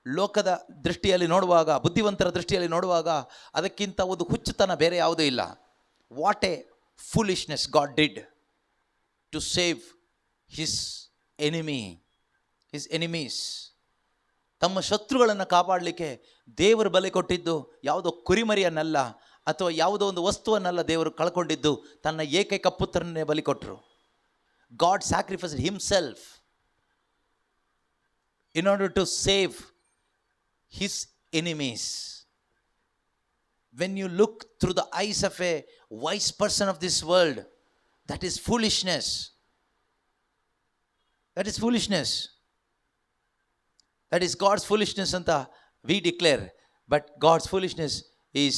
ಲೋಕದ ದೃಷ್ಟಿಯಲ್ಲಿ ನೋಡುವಾಗ, ಬುದ್ಧಿವಂತರ ದೃಷ್ಟಿಯಲ್ಲಿ ನೋಡುವಾಗ ಅದಕ್ಕಿಂತ ಒಂದು ಹುಚ್ಚುತನ ಬೇರೆ ಯಾವುದೂ ಇಲ್ಲ. What a foolishness God did to save his enemies. ತಮ್ಮ ಶತ್ರುಗಳನ್ನು ಕಾಪಾಡಲಿಕ್ಕೆ ದೇವರು ಬಲಿ ಕೊಟ್ಟಿದ್ದು ಯಾವುದೋ ಕುರಿಮರಿಯನ್ನಲ್ಲ ಅಥವಾ ಯಾವುದೋ ಒಂದು ವಸ್ತುವನ್ನಲ್ಲ. ದೇವರು ಕಳ್ಕೊಂಡಿದ್ದು ತನ್ನ ಏಕೈಕ ಪುತ್ರನ್ನೇ ಬಲಿ ಕೊಟ್ಟರು. God sacrificed himself in order to save his enemies. When you look through the eyes of a wise person of this world, that is foolishness. That is foolishness. That is God's foolishness anta we declare, but God's foolishness is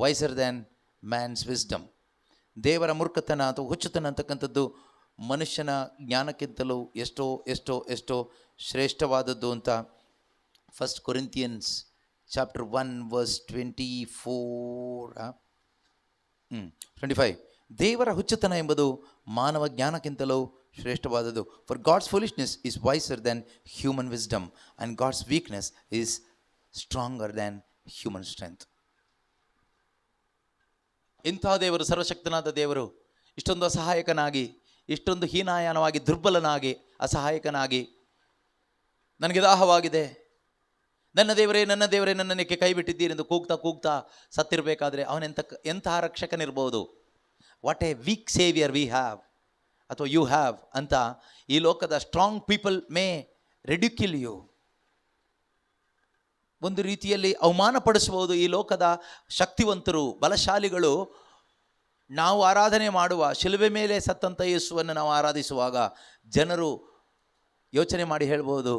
wiser than man's wisdom. ದೇವರ ಮೂರ್ಖತನ ಅಥವಾ ಹುಚ್ಚುತನ ಅಂತಕ್ಕಂಥದ್ದು ಮನುಷ್ಯನ ಜ್ಞಾನಕ್ಕಿಂತಲೂ ಎಷ್ಟೋ ಶ್ರೇಷ್ಠವಾದದ್ದು ಅಂತ 1 Corinthians chapter 1 verse 25 ದೇವರ ಹುಚ್ಚುತನ ಎಂಬುದು ಮಾನವ ಜ್ಞಾನಕ್ಕಿಂತಲೂ ಶ್ರೇಷ್ಠವಾದದ್ದು. For God's foolishness is wiser than human wisdom and God's weakness is stronger than human strength. ಇಂಥ ದೇವರು, ಸರ್ವಶಕ್ತನಾದ ದೇವರು, ಇಷ್ಟೊಂದು ಅಸಹಾಯಕನಾಗಿ, ಇಷ್ಟೊಂದು ಹೀನಾಯಾನವಾಗಿ, ದುರ್ಬಲನಾಗಿ, ಅಸಹಾಯಕನಾಗಿ, ನನಗೆ ದಾಹವಾಗಿದೆ, ನನ್ನ ದೇವರೇ ನನ್ನನ್ನೇಕೆ ಕೈ ಬಿಟ್ಟಿದ್ದೀರೆಂದು ಕೂಗ್ತಾ ಸತ್ತಿರಬೇಕಾದ್ರೆ ಎಂತಹ ರಕ್ಷಕನಿರ್ಬೋದು. What a weak Saviour we have ಅಥವಾ ಯು ಹ್ಯಾವ್ ಅಂತ ಈ ಲೋಕದ strong people may ridicule you. ಒಂದು ರೀತಿಯಲ್ಲಿ ಅವಮಾನಪಡಿಸಬಹುದು ಈ ಲೋಕದ ಶಕ್ತಿವಂತರು, ಬಲಶಾಲಿಗಳು. ನಾವು ಆರಾಧನೆ ಮಾಡುವ ಶಿಲುಬೆ ಮೇಲೆ ಸತ್ತಂಥ ಯೇಸುವನ್ನು ನಾವು ಆರಾಧಿಸುವಾಗ ಜನರು ಯೋಚನೆ ಮಾಡಿ ಹೇಳ್ಬೋದು,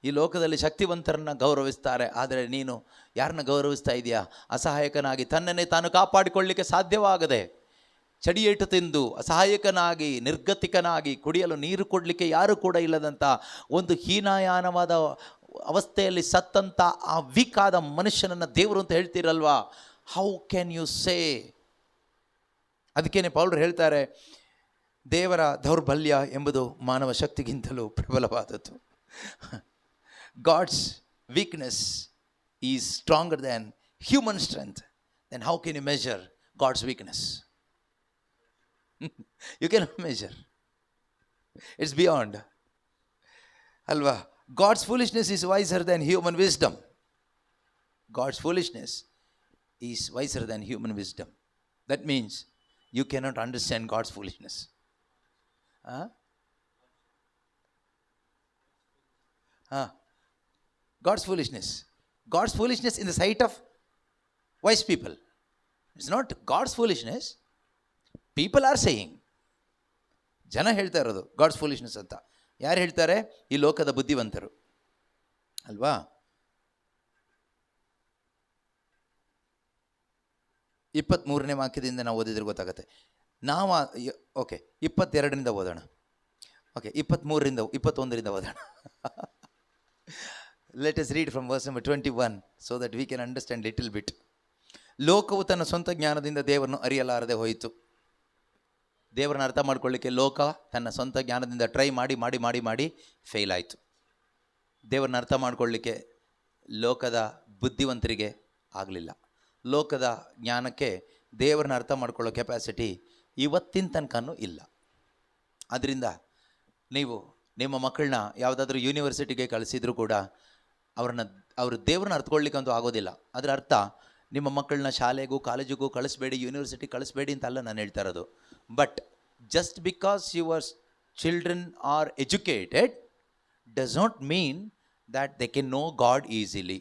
ಈ ಲೋಕದಲ್ಲಿ ಶಕ್ತಿವಂತರನ್ನು ಗೌರವಿಸ್ತಾರೆ, ಆದರೆ ನೀನು ಯಾರನ್ನ ಗೌರವಿಸ್ತಾ ಇದೆಯಾ? ಅಸಹಾಯಕನಾಗಿ, ತನ್ನನ್ನೇ ತಾನು ಕಾಪಾಡಿಕೊಳ್ಳಲಿಕ್ಕೆ ಸಾಧ್ಯವಾಗದೆ, ಚಡಿಯೇಟು ತಿಂದು ಅಸಹಾಯಕನಾಗಿ, ನಿರ್ಗತಿಕನಾಗಿ, ಕುಡಿಯಲು ನೀರು ಕೊಡಲಿಕ್ಕೆ ಯಾರೂ ಕೂಡ ಇಲ್ಲದಂಥ ಒಂದು ಹೀನಾಯಾನವಾದ ಅವಸ್ಥೆಯಲ್ಲಿ ಸತ್ತಂಥ ಆ ವೀಕಾದ ಮನುಷ್ಯನನ್ನು ದೇವರು ಅಂತ ಹೇಳ್ತೀರಲ್ವಾ? How can you say? ಅದಕ್ಕೇನೆ ಪೌಲರು ಹೇಳ್ತಾರೆ, ದೇವರ ದೌರ್ಬಲ್ಯ ಎಂಬುದು ಮಾನವ ಶಕ್ತಿಗಿಂತಲೂ ಪ್ರಬಲವಾದದ್ದು. God's weakness is stronger than human strength. Then how can you measure God's weakness? You cannot measure. It's beyond. Alva. God's foolishness is wiser than human wisdom. God's foolishness is wiser than human wisdom. That means you cannot understand God's foolishness. God's foolishness. God's foolishness in the sight of wise people. It's not God's foolishness. People are saying. ಜನ ಹೇಳ್ತಾ ಇರೋದು God's foolishness ಅಂತ. ಯಾರು ಹೇಳ್ತಾರೆ? ಈ ಲೋಕದ ಬುದ್ಧಿವಂತರು ಅಲ್ವಾ? 23ನೇ ವಾಕ್ಯದಿಂದ ನಾವು ಓದಿದ್ರೆ ಗೊತ್ತಾಗುತ್ತೆ. ನಾವು ಓಕೆ 22ರಿಂದ ಓದೋಣ. ಓಕೆ 23ರಿಂದ 21ರಿಂದ ಓದೋಣ. Let us read from verse number 21 so that we can understand little bit. ಲೋಕವು ತನ್ನ ಸ್ವಂತ ಜ್ಞಾನದಿಂದ ದೇವರನ್ನು ಅರಿಯಲಾರದೆ ಹೋಯಿತು. ದೇವರನ್ನ ಅರ್ಥ ಮಾಡ್ಕೊಳ್ಳಿಕ್ಕೆ ಲೋಕ ತನ್ನ ಸ್ವಂತ ಜ್ಞಾನದಿಂದ ಟ್ರೈ ಮಾಡಿ ಮಾಡಿ ಮಾಡಿ ಮಾಡಿ ಫೇಲ್ ಆಯಿತು. ದೇವರನ್ನ ಅರ್ಥ ಮಾಡ್ಕೊಳ್ಳಿಕ್ಕೆ ಲೋಕದ ಬುದ್ಧಿವಂತರಿಗೆ ಆಗಲಿಲ್ಲ. ಲೋಕದ ಜ್ಞಾನಕ್ಕೆ ದೇವರನ್ನ ಅರ್ಥ ಮಾಡ್ಕೊಳ್ಳೋ ಕೆಪಾಸಿಟಿ ಇವತ್ತಿನ ತನಕನೂ ಇಲ್ಲ. ಆದ್ದರಿಂದ ನೀವು ನಿಮ್ಮ ಮಕ್ಕಳನ್ನ ಯಾವುದಾದ್ರೂ ಯೂನಿವರ್ಸಿಟಿಗೆ ಕಳಿಸಿದರೂ ಕೂಡ ಅವರು ದೇವ್ರನ್ನ ಅರ್ಥಕೊಳ್ಳಿಕ್ಕಂತೂ ಆಗೋದಿಲ್ಲ. ಅದರ ಅರ್ಥ ನಿಮ್ಮ ಮಕ್ಕಳನ್ನ ಶಾಲೆಗೂ ಕಾಲೇಜಿಗೂ ಕಳಿಸ್ಬೇಡಿ, ಯೂನಿವರ್ಸಿಟಿ ಕಳಿಸ್ಬೇಡಿ ಅಂತಲ್ಲ ನಾನು ಹೇಳ್ತಾ ಇರೋದು. But just because your children are educated does not mean that they can know God easily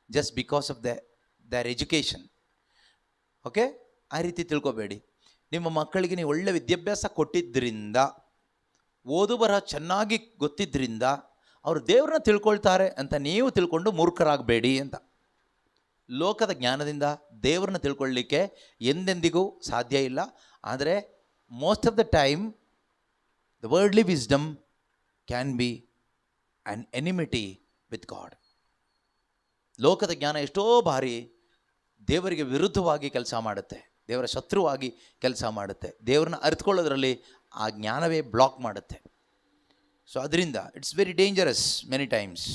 just because of their education. Okay, ಆ ರೀತಿ ತಿಳ್ಕೊಬೇಡಿ. ನಿಮ್ಮ ಮಕ್ಕಳಿಗೆ ನೀವು ಒಳ್ಳೆ ವಿದ್ಯಾಭ್ಯಾಸ ಕೊಟ್ಟಿದ್ದರಿಂದ, ಓದು ಬರಹ ಚೆನ್ನಾಗಿ ಗೊತ್ತಿದ್ದರಿಂದ ಅವರು ದೇವ್ರನ್ನ ತಿಳ್ಕೊಳ್ತಾರೆ ಅಂತ ನೀವು ತಿಳ್ಕೊಂಡು ಮೂರ್ಖರಾಗಬೇಡಿ ಅಂತ. ಲೋಕದ ಜ್ಞಾನದಿಂದ ದೇವ್ರನ್ನ ತಿಳ್ಕೊಳ್ಳಿಕ್ಕೆ ಎಂದೆಂದಿಗೂ ಸಾಧ್ಯ ಇಲ್ಲ. ಆದರೆ most of the time the worldly wisdom can be an enmity with god. ಲೋಕದ ಜ್ಞಾನ ಎಷ್ಟೋ ಬಾರಿ ದೇವರಿಗೆ ವಿರುದ್ಧವಾಗಿ ಕೆಲಸ ಮಾಡುತ್ತೆ, ದೇವರ ಶತ್ರುವಾಗಿ ಕೆಲಸ ಮಾಡುತ್ತೆ. ದೇವ್ರನ್ನ ಅರಿತುಕೊಳ್ಳೋದ್ರಲ್ಲಿ ಆ ಜ್ಞಾನವೇ ಬ್ಲಾಕ್ ಮಾಡುತ್ತೆ. ಸೊ ಅದರಿಂದ it's very dangerous many times.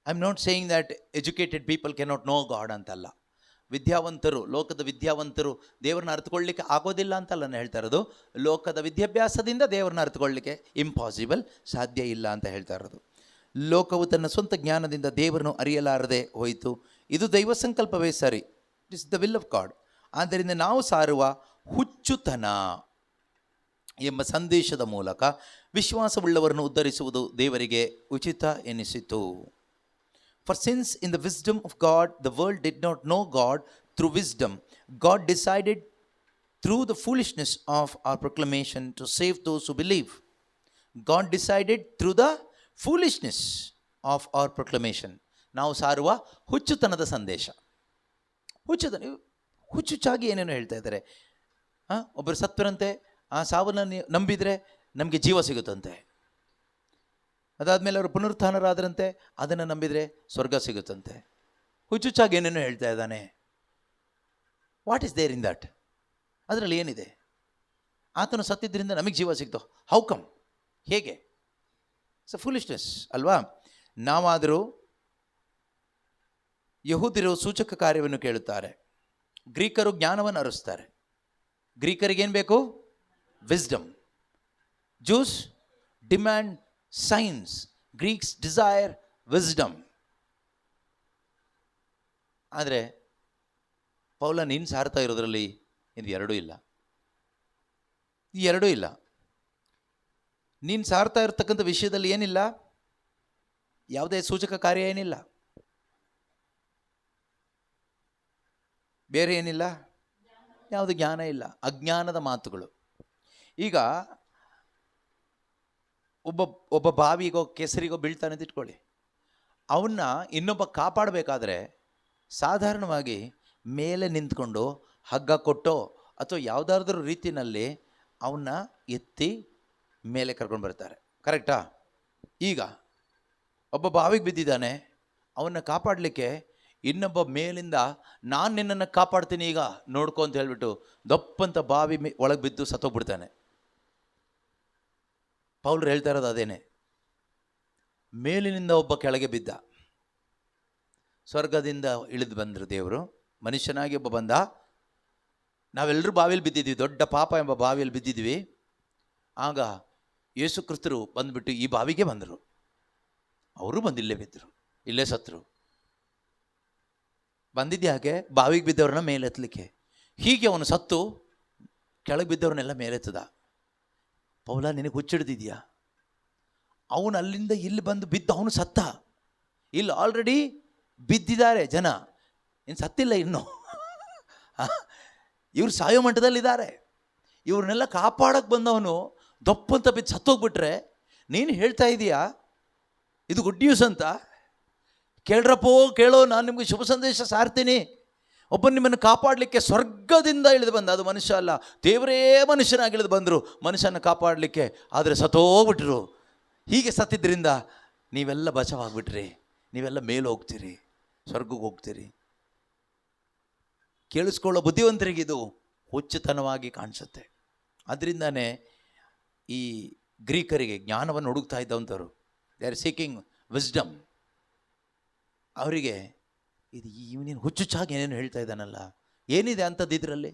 I am not saying that educated people cannot know God ಅಂತಲ್ಲ. ವಿದ್ಯಾವಂತರು, ಲೋಕದ ವಿದ್ಯಾವಂತರು ದೇವ್ರನ್ನ ಅರ್ಥಕೊಳ್ಳಿಕ್ಕೆ ಆಗೋದಿಲ್ಲ ಅಂತಲ್ಲ ನಾನು ಹೇಳ್ತಾ ಇರೋದು. ಲೋಕದ ವಿದ್ಯಾಭ್ಯಾಸದಿಂದ ದೇವ್ರನ್ನ ಅರ್ಥಕೊಳ್ಳಿಕ್ಕೆ ಇಂಪಾಸಿಬಲ್, ಸಾಧ್ಯ ಇಲ್ಲ ಅಂತ ಹೇಳ್ತಾ ಇರೋದು. ಲೋಕವು ತನ್ನ ಸ್ವಂತ ಜ್ಞಾನದಿಂದ ದೇವರನ್ನು ಅರಿಯಲಾರದೆ ಹೋಯಿತು. ಇದು ದೈವ ಸಂಕಲ್ಪವೇ ಸರಿ. It is the will of god. ಆದ್ದರಿಂದ ನಾವು ಸಾರುವ ಹುಚ್ಚುತನ ಎಂಬ ಸಂದೇಶದ ಮೂಲಕ ವಿಶ್ವಾಸವುಳ್ಳವರನ್ನು ಉದ್ಧರಿಸುವುದು ದೇವರಿಗೆ ಉಚಿತ ಎನಿಸಿತು. For since in the wisdom of God the world did not know God through wisdom, God decided through the foolishness of our proclamation to save those who believe. God decided through the foolishness of our proclamation. ನಾವು ಸಾರುವ ಹುಚ್ಚುತನದ ಸಂದೇಶ. ಹುಚ್ಚುಚ್ಚಾಗಿ ಏನೇನೋ ಹೇಳ್ತಾ ಇದ್ದಾರೆ. ಒಬ್ಬರು ಸತ್ತರಂತೆ, ಆ ಸಾವನ್ನು ನಂಬಿದರೆ ನಮಗೆ ಜೀವ ಸಿಗುತ್ತಂತೆ. ಅದಾದಮೇಲೆ ಅವರು ಪುನರುತ್ಥಾನರಾದರಂತೆ, ಅದನ್ನು ನಂಬಿದರೆ ಸ್ವರ್ಗ ಸಿಗುತ್ತಂತೆ. ಹುಚ್ಚುಚ್ಚಾಗಿ ಏನೇನೋ ಹೇಳ್ತಾ ಇದ್ದಾನೆ. What is there in that? ಅದರಲ್ಲಿ ಏನಿದೆ? ಆತನು ಸತ್ತಿದ್ದರಿಂದ ನಮಗೆ ಜೀವ ಸಿಗ್ತೋ? How come? ಹೇಗೆ? ಇಟ್ಸ್ ಅ ಫೂಲಿಶ್ನೆಸ್ ಅಲ್ವಾ? ನಾವಾದರೂ ಯಹೂದ್ಯರು ಸೂಚಕ ಕಾರ್ಯವನ್ನು ಕೇಳುತ್ತಾರೆ, ಗ್ರೀಕರು ಜ್ಞಾನವನ್ನು ಅರಿಸ್ತಾರೆ. ಗ್ರೀಕರಿಗೇನು ಬೇಕು? Wisdom. Jews demand signs, Greeks desire wisdom. ಆದರೆ ಪೌಲ ನೀನು ಸಾರ್ತಾ ಇರೋದ್ರಲ್ಲಿ ಇದು ಎರಡೂ ಇಲ್ಲ. ಈ ಎರಡೂ ಇಲ್ಲ. ನೀನು ಸಾರ್ತಾ ಇರತಕ್ಕಂಥ ವಿಷಯದಲ್ಲಿ ಏನಿಲ್ಲ? ಯಾವುದೇ ಸೂಚಕ ಕಾರ್ಯ ಏನಿಲ್ಲ, ಬೇರೆ ಏನಿಲ್ಲ, ಯಾವುದು ಜ್ಞಾನ ಇಲ್ಲ, ಅಜ್ಞಾನದ ಮಾತುಗಳು. ಈಗ ಒಬ್ಬ ಬಾವಿಗೋ ಕೆಸರಿಗೋ ಬೀಳ್ತಾನೆ ಅಂತ ಇಟ್ಕೊಳ್ಳಿ. ಅವನ್ನ ಇನ್ನೊಬ್ಬ ಕಾಪಾಡಬೇಕಾದ್ರೆ ಸಾಧಾರಣವಾಗಿ ಮೇಲೆ ನಿಂತ್ಕೊಂಡು ಹಗ್ಗ ಕೊಟ್ಟೋ ಅಥವಾ ಯಾವುದಾದ್ರೂ ರೀತಿಯಲ್ಲಿ ಅವನ್ನ ಎತ್ತಿ ಮೇಲೆ ಕರ್ಕೊಂಡು ಬರ್ತಾರೆ. ಕರೆಕ್ಟಾ? ಈಗ ಒಬ್ಬ ಬಾವಿಗೆ ಬಿದ್ದಿದ್ದಾನೆ, ಅವನ್ನ ಕಾಪಾಡಲಿಕ್ಕೆ ಇನ್ನೊಬ್ಬ ಮೇಲಿಂದ ನಾನು ನಿನ್ನನ್ನು ಕಾಪಾಡ್ತೀನಿ ಈಗ ನೋಡ್ಕೊ ಅಂತ ಹೇಳ್ಬಿಟ್ಟು ದಪ್ಪಂತ ಬಾವಿ ಒಳಗೆ ಬಿದ್ದು ಸತ್ತೋಗ್ಬಿಡ್ತಾನೆ. ಪೌಲ್ರು ಹೇಳ್ತಾ ಇರೋದು ಅದೇನೆ. ಮೇಲಿನಿಂದ ಒಬ್ಬ ಕೆಳಗೆ ಬಿದ್ದ, ಸ್ವರ್ಗದಿಂದ ಇಳಿದು ಬಂದರು ದೇವರು, ಮನುಷ್ಯನಾಗಿ ಒಬ್ಬ ಬಂದ. ನಾವೆಲ್ಲರೂ ಬಾವಿಯಲ್ಲಿ ಬಿದ್ದಿದ್ವಿ, ದೊಡ್ಡ ಪಾಪ ಎಂಬ ಬಾವಿಯಲ್ಲಿ ಬಿದ್ದಿದ್ವಿ. ಆಗ ಯೇಸು ಕ್ರಿಸ್ತರು ಬಂದುಬಿಟ್ಟು ಈ ಬಾವಿಗೆ ಬಂದರು. ಅವರು ಬಂದು ಇಲ್ಲೇ ಬಿದ್ದರು, ಇಲ್ಲೇ ಸತ್ತರು. ಬಂದಿದ್ಯಾಕೆ? ಬಾವಿಗೆ ಬಿದ್ದವ್ರನ್ನ ಮೇಲೆತ್ತಲಿಕ್ಕೆ. ಹೀಗೆ ಅವನು ಸತ್ತು ಕೆಳಗೆ ಬಿದ್ದವ್ರನ್ನೆಲ್ಲ ಮೇಲೆತ್ತದ. ಪೌಲ, ನಿನಗೆ ಹುಚ್ಚಿಡ್ದಿದ್ಯಾ? ಅವನು ಅಲ್ಲಿಂದ ಇಲ್ಲಿ ಬಂದು ಬಿದ್ದು ಅವನು ಸತ್ತ. ಇಲ್ಲಿ ಆಲ್ರೆಡಿ ಬಿದ್ದಿದ್ದಾರೆ ಜನ, ಇನ್ನು ಸತ್ತಿಲ್ಲ ಇನ್ನು. ಇವ್ರು ಸಾಯೋ ಮಟ್ಟದಲ್ಲಿದ್ದಾರೆ. ಇವ್ರನ್ನೆಲ್ಲ ಕಾಪಾಡಕ್ಕೆ ಬಂದವನು ದಪ್ಪಂತ ಬಿದ್ದು ಸತ್ತೋಗ್ಬಿಟ್ರೆ ನೀನು ಹೇಳ್ತಾ ಇದೀಯಾ ಇದು ಗುಡ್ ನ್ಯೂಸ್ ಅಂತ? ಕೇಳ್ರಪ್ಪೋ ಕೇಳೋ, ನಾನು ನಿಮಗೆ ಶುಭ ಸಂದೇಶ ಸಾರ್ತೀನಿ. ಒಬ್ಬ ನಿಮ್ಮನ್ನು ಕಾಪಾಡಲಿಕ್ಕೆ ಸ್ವರ್ಗದಿಂದ ಇಳಿದು ಬಂದ, ಅದು ಮನುಷ್ಯ ಅಲ್ಲ, ದೇವರೇ ಮನುಷ್ಯನಾಗಿ ಇಳಿದು ಬಂದರು ಮನುಷ್ಯನ ಕಾಪಾಡಲಿಕ್ಕೆ. ಆದರೆ ಸತ್ತೋಗ್ಬಿಟ್ರು. ಹೀಗೆ ಸತ್ತಿದ್ದರಿಂದ ನೀವೆಲ್ಲ ಬಚಾವಾಗ್ಬಿಟ್ರಿ, ನೀವೆಲ್ಲ ಮೇಲೆ ಹೋಗ್ತೀರಿ, ಸ್ವರ್ಗಕ್ಕೆ ಹೋಗ್ತೀರಿ. ಕೇಳಿಸ್ಕೊಳ್ಳೋ ಬುದ್ಧಿವಂತರಿಗೆ ಇದು ಹುಚ್ಚುತನವಾಗಿ ಕಾಣಿಸುತ್ತೆ. ಅದರಿಂದನೇ ಈ ಗ್ರೀಕರಿಗೆ ಜ್ಞಾನವನ್ನು ಹುಡುಕ್ತಾ ಇದ್ದವಂಥವ್ರು, ದೇ ಆರ್ ಸೀಕಿಂಗ್ ವಿಸ್ಡಮ್. ಅವರಿಗೆ ಇದು ಇವನೇನು ಹುಚ್ಚುಚ್ಚಾಗಿ ಏನೇನು ಹೇಳ್ತಾ ಇದ್ದಾನಲ್ಲ, ಏನಿದೆ ಅಂಥದ್ದು ಇದರಲ್ಲಿ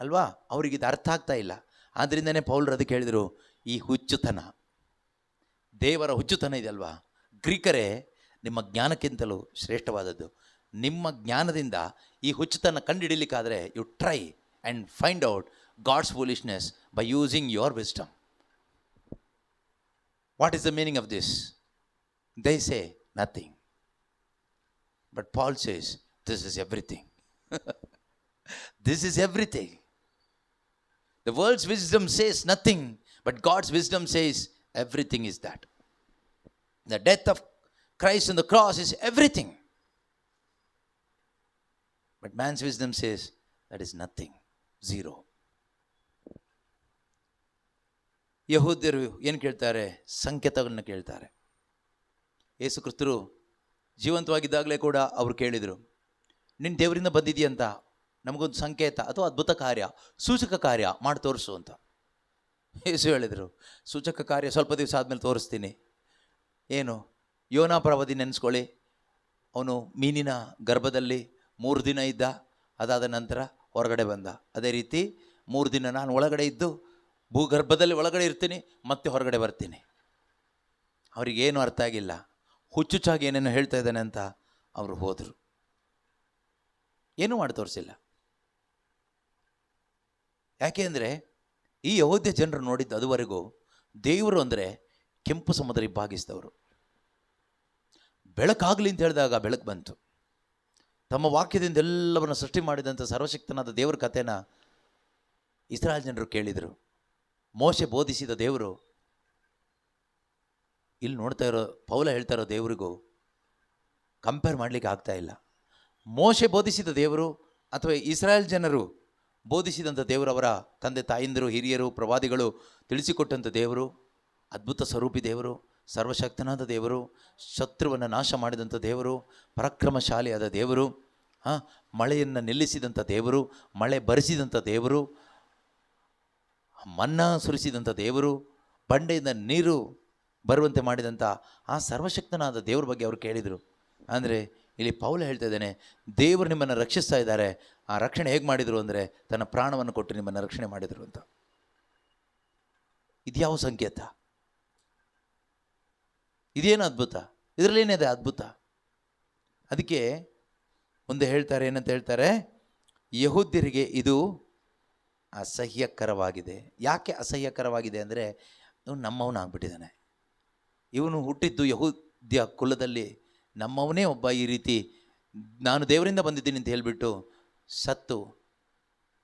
ಅಲ್ವಾ? ಅವ್ರಿಗೆ ಇದು ಅರ್ಥ ಆಗ್ತಾ ಇಲ್ಲ. ಆದ್ದರಿಂದನೇ ಪೌಲರು ಅದಕ್ಕೆ ಹೇಳಿದರು, ಈ ಹುಚ್ಚುತನ, ದೇವರ ಹುಚ್ಚುತನ ಇದೆ ಅಲ್ವಾ, ಗ್ರೀಕರೇ ನಿಮ್ಮ ಜ್ಞಾನಕ್ಕಿಂತಲೂ ಶ್ರೇಷ್ಠವಾದದ್ದು. ನಿಮ್ಮ ಜ್ಞಾನದಿಂದ ಈ ಹುಚ್ಚುತನ ಕಂಡುಹಿಡಲಿಕ್ಕಾದರೆ you try and find out God's foolishness by using your wisdom. What is the meaning of this? They say nothing. But Paul says, this is everything. This is everything. The world's wisdom says nothing, but God's wisdom says everything is that. The death of Christ on the cross is everything. But man's wisdom says that is nothing, zero. ಯಹೂದ್ಯರು ಏನು ಕೇಳ್ತಾರೆ? ಸಂಕೇತಗಳನ್ನ ಕೇಳ್ತಾರೆ. ಯೇಸು ಕ್ರಿಸ್ತರು ಜೀವಂತವಾಗಿದ್ದಾಗಲೇ ಕೂಡ ಅವರು ಕೇಳಿದರು, ನಿನ್ನ ದೇವರಿಂದ ಬಂದಿದೆಯಂತ, ನಮಗೊಂದು ಸಂಕೇತ ಅಥವಾ ಅದ್ಭುತ ಕಾರ್ಯ, ಸೂಚಕ ಕಾರ್ಯ ಮಾಡಿ ತೋರಿಸು ಅಂತ. ಯೇಸು ಹೇಳಿದರು, ಸೂಚಕ ಕಾರ್ಯ ಸ್ವಲ್ಪ ದಿವಸ ಆದಮೇಲೆ ತೋರಿಸ್ತೀನಿ. ಏನು? ಯೋನಾ ಪ್ರವಾದಿ ನೆನೆಸ್ಕೊಳ್ಳಿ. ಅವನು ಮೀನಿನ ಗರ್ಭದಲ್ಲಿ 3 ದಿನ ಇದ್ದ, ಅದಾದ ನಂತರ ಹೊರಗಡೆ ಬಂದ. ಅದೇ ರೀತಿ 3 ದಿನ ನಾನು ಒಳಗಡೆ ಇದ್ದು ಭೂಗರ್ಭದಲ್ಲಿ ಒಳಗಡೆ ಇರ್ತೀನಿ, ಮತ್ತೆ ಹೊರಗಡೆ ಬರ್ತೀನಿ. ಅವರಿಗೇನು ಅರ್ಥ ಆಗಿಲ್ಲ, ಹುಚ್ಚುಚ್ಚಾಗಿ ಏನೇನು ಹೇಳ್ತಾ ಇದ್ದಾನೆ ಅಂತ ಅವರು ಹೋದರು. ಏನೂ ಮಾಡಿ ತೋರಿಸಿಲ್ಲ. ಯಾಕೆ ಅಂದರೆ ಈ ಯಹೂದ್ಯ ಜನರು ನೋಡಿದ್ದು ಅದುವರೆಗೂ ದೇವರು ಅಂದರೆ ಕೆಂಪು ಸಮುದ್ರ ಇಬ್ಬಾಗಿಸಿದವರು. ಬೆಳಕಾಗಲಿ ಅಂತ ಹೇಳಿದಾಗ ಬೆಳಕು ಬಂತು. ತಮ್ಮ ವಾಕ್ಯದಿಂದ ಎಲ್ಲವನ್ನು ಸೃಷ್ಟಿ ಮಾಡಿದಂಥ ಸರ್ವಶಕ್ತನಾದ ದೇವರ ಕಥೆನ ಇಸ್ರಾಯೇಲ್ ಜನರು ಕೇಳಿದರು. ಮೋಶೆ ಬೋಧಿಸಿದ ದೇವರು ಇಲ್ಲಿ ನೋಡ್ತಾ ಇರೋ ಪೌಲ ಹೇಳ್ತಾ ಇರೋ ದೇವರಿಗೂ ಕಂಪೇರ್ ಮಾಡಲಿಕ್ಕೆ ಆಗ್ತಾ ಇಲ್ಲ. ಮೋಶೆ ಬೋಧಿಸಿದ ದೇವರು ಅಥವಾ ಇಸ್ರಾಯೇಲ್ ಜನರು ಬೋಧಿಸಿದಂಥ ದೇವರು, ಅವರ ತಂದೆ ತಾಯಿಂದರು, ಹಿರಿಯರು, ಪ್ರವಾದಿಗಳು ತಿಳಿಸಿಕೊಟ್ಟಂಥ ದೇವರು ಅದ್ಭುತ ಸ್ವರೂಪಿ ದೇವರು, ಸರ್ವಶಕ್ತನಾದ ದೇವರು, ಶತ್ರುವನ್ನು ನಾಶ ಮಾಡಿದಂಥ ದೇವರು, ಪರಾಕ್ರಮಶಾಲಿಯಾದ ದೇವರು, ಮಳೆಯನ್ನು ನಿಲ್ಲಿಸಿದಂಥ ದೇವರು, ಮಳೆ ಬರಿಸಿದಂಥ ದೇವರು, ಮನ್ನಾ ಸುರಿಸಿದಂಥ ದೇವರು, ಬಂಡೆಯಿಂದ ನೀರು ಬರುವಂತೆ ಮಾಡಿದಂಥ ಆ ಸರ್ವಶಕ್ತನಾದ ದೇವ್ರ ಬಗ್ಗೆ ಅವರು ಕೇಳಿದರು. ಅಂದರೆ ಇಲ್ಲಿ ಪೌಲ ಹೇಳ್ತಾ ಇದ್ದಾನೆ, ದೇವರು ನಿಮ್ಮನ್ನು ರಕ್ಷಿಸ್ತಾ ಇದ್ದಾರೆ. ಆ ರಕ್ಷಣೆ ಹೇಗೆ ಮಾಡಿದರು ಅಂದರೆ ತನ್ನ ಪ್ರಾಣವನ್ನು ಕೊಟ್ಟು ನಿಮ್ಮನ್ನು ರಕ್ಷಣೆ ಮಾಡಿದರು ಅಂತ. ಇದ್ಯಾವ ಸಂಕೇತ? ಇದೇನು ಅದ್ಭುತ? ಇದರಲ್ಲೇನಿದೆ ಅದ್ಭುತ? ಅದಕ್ಕೆ ಮುಂದೆ ಹೇಳ್ತಾರೆ, ಏನಂತ ಹೇಳ್ತಾರೆ, ಯಹೂದ್ಯರಿಗೆ ಇದು ಅಸಹ್ಯಕರವಾಗಿದೆ. ಯಾಕೆ ಅಸಹ್ಯಕರವಾಗಿದೆ ಅಂದರೆ ಇವನು ನಮ್ಮವನಾಗ್ಬಿಟ್ಟಿದ್ದಾನೆ. ಇವನು ಹುಟ್ಟಿದ್ದು ಯಹೂದ್ಯ ಕುಲದಲ್ಲಿ, ನಮ್ಮವನೇ ಒಬ್ಬ ಈ ರೀತಿ ನಾನು ದೇವರಿಂದ ಬಂದಿದ್ದೀನಿ ಅಂತ ಹೇಳಿಬಿಟ್ಟು ಸತ್ತು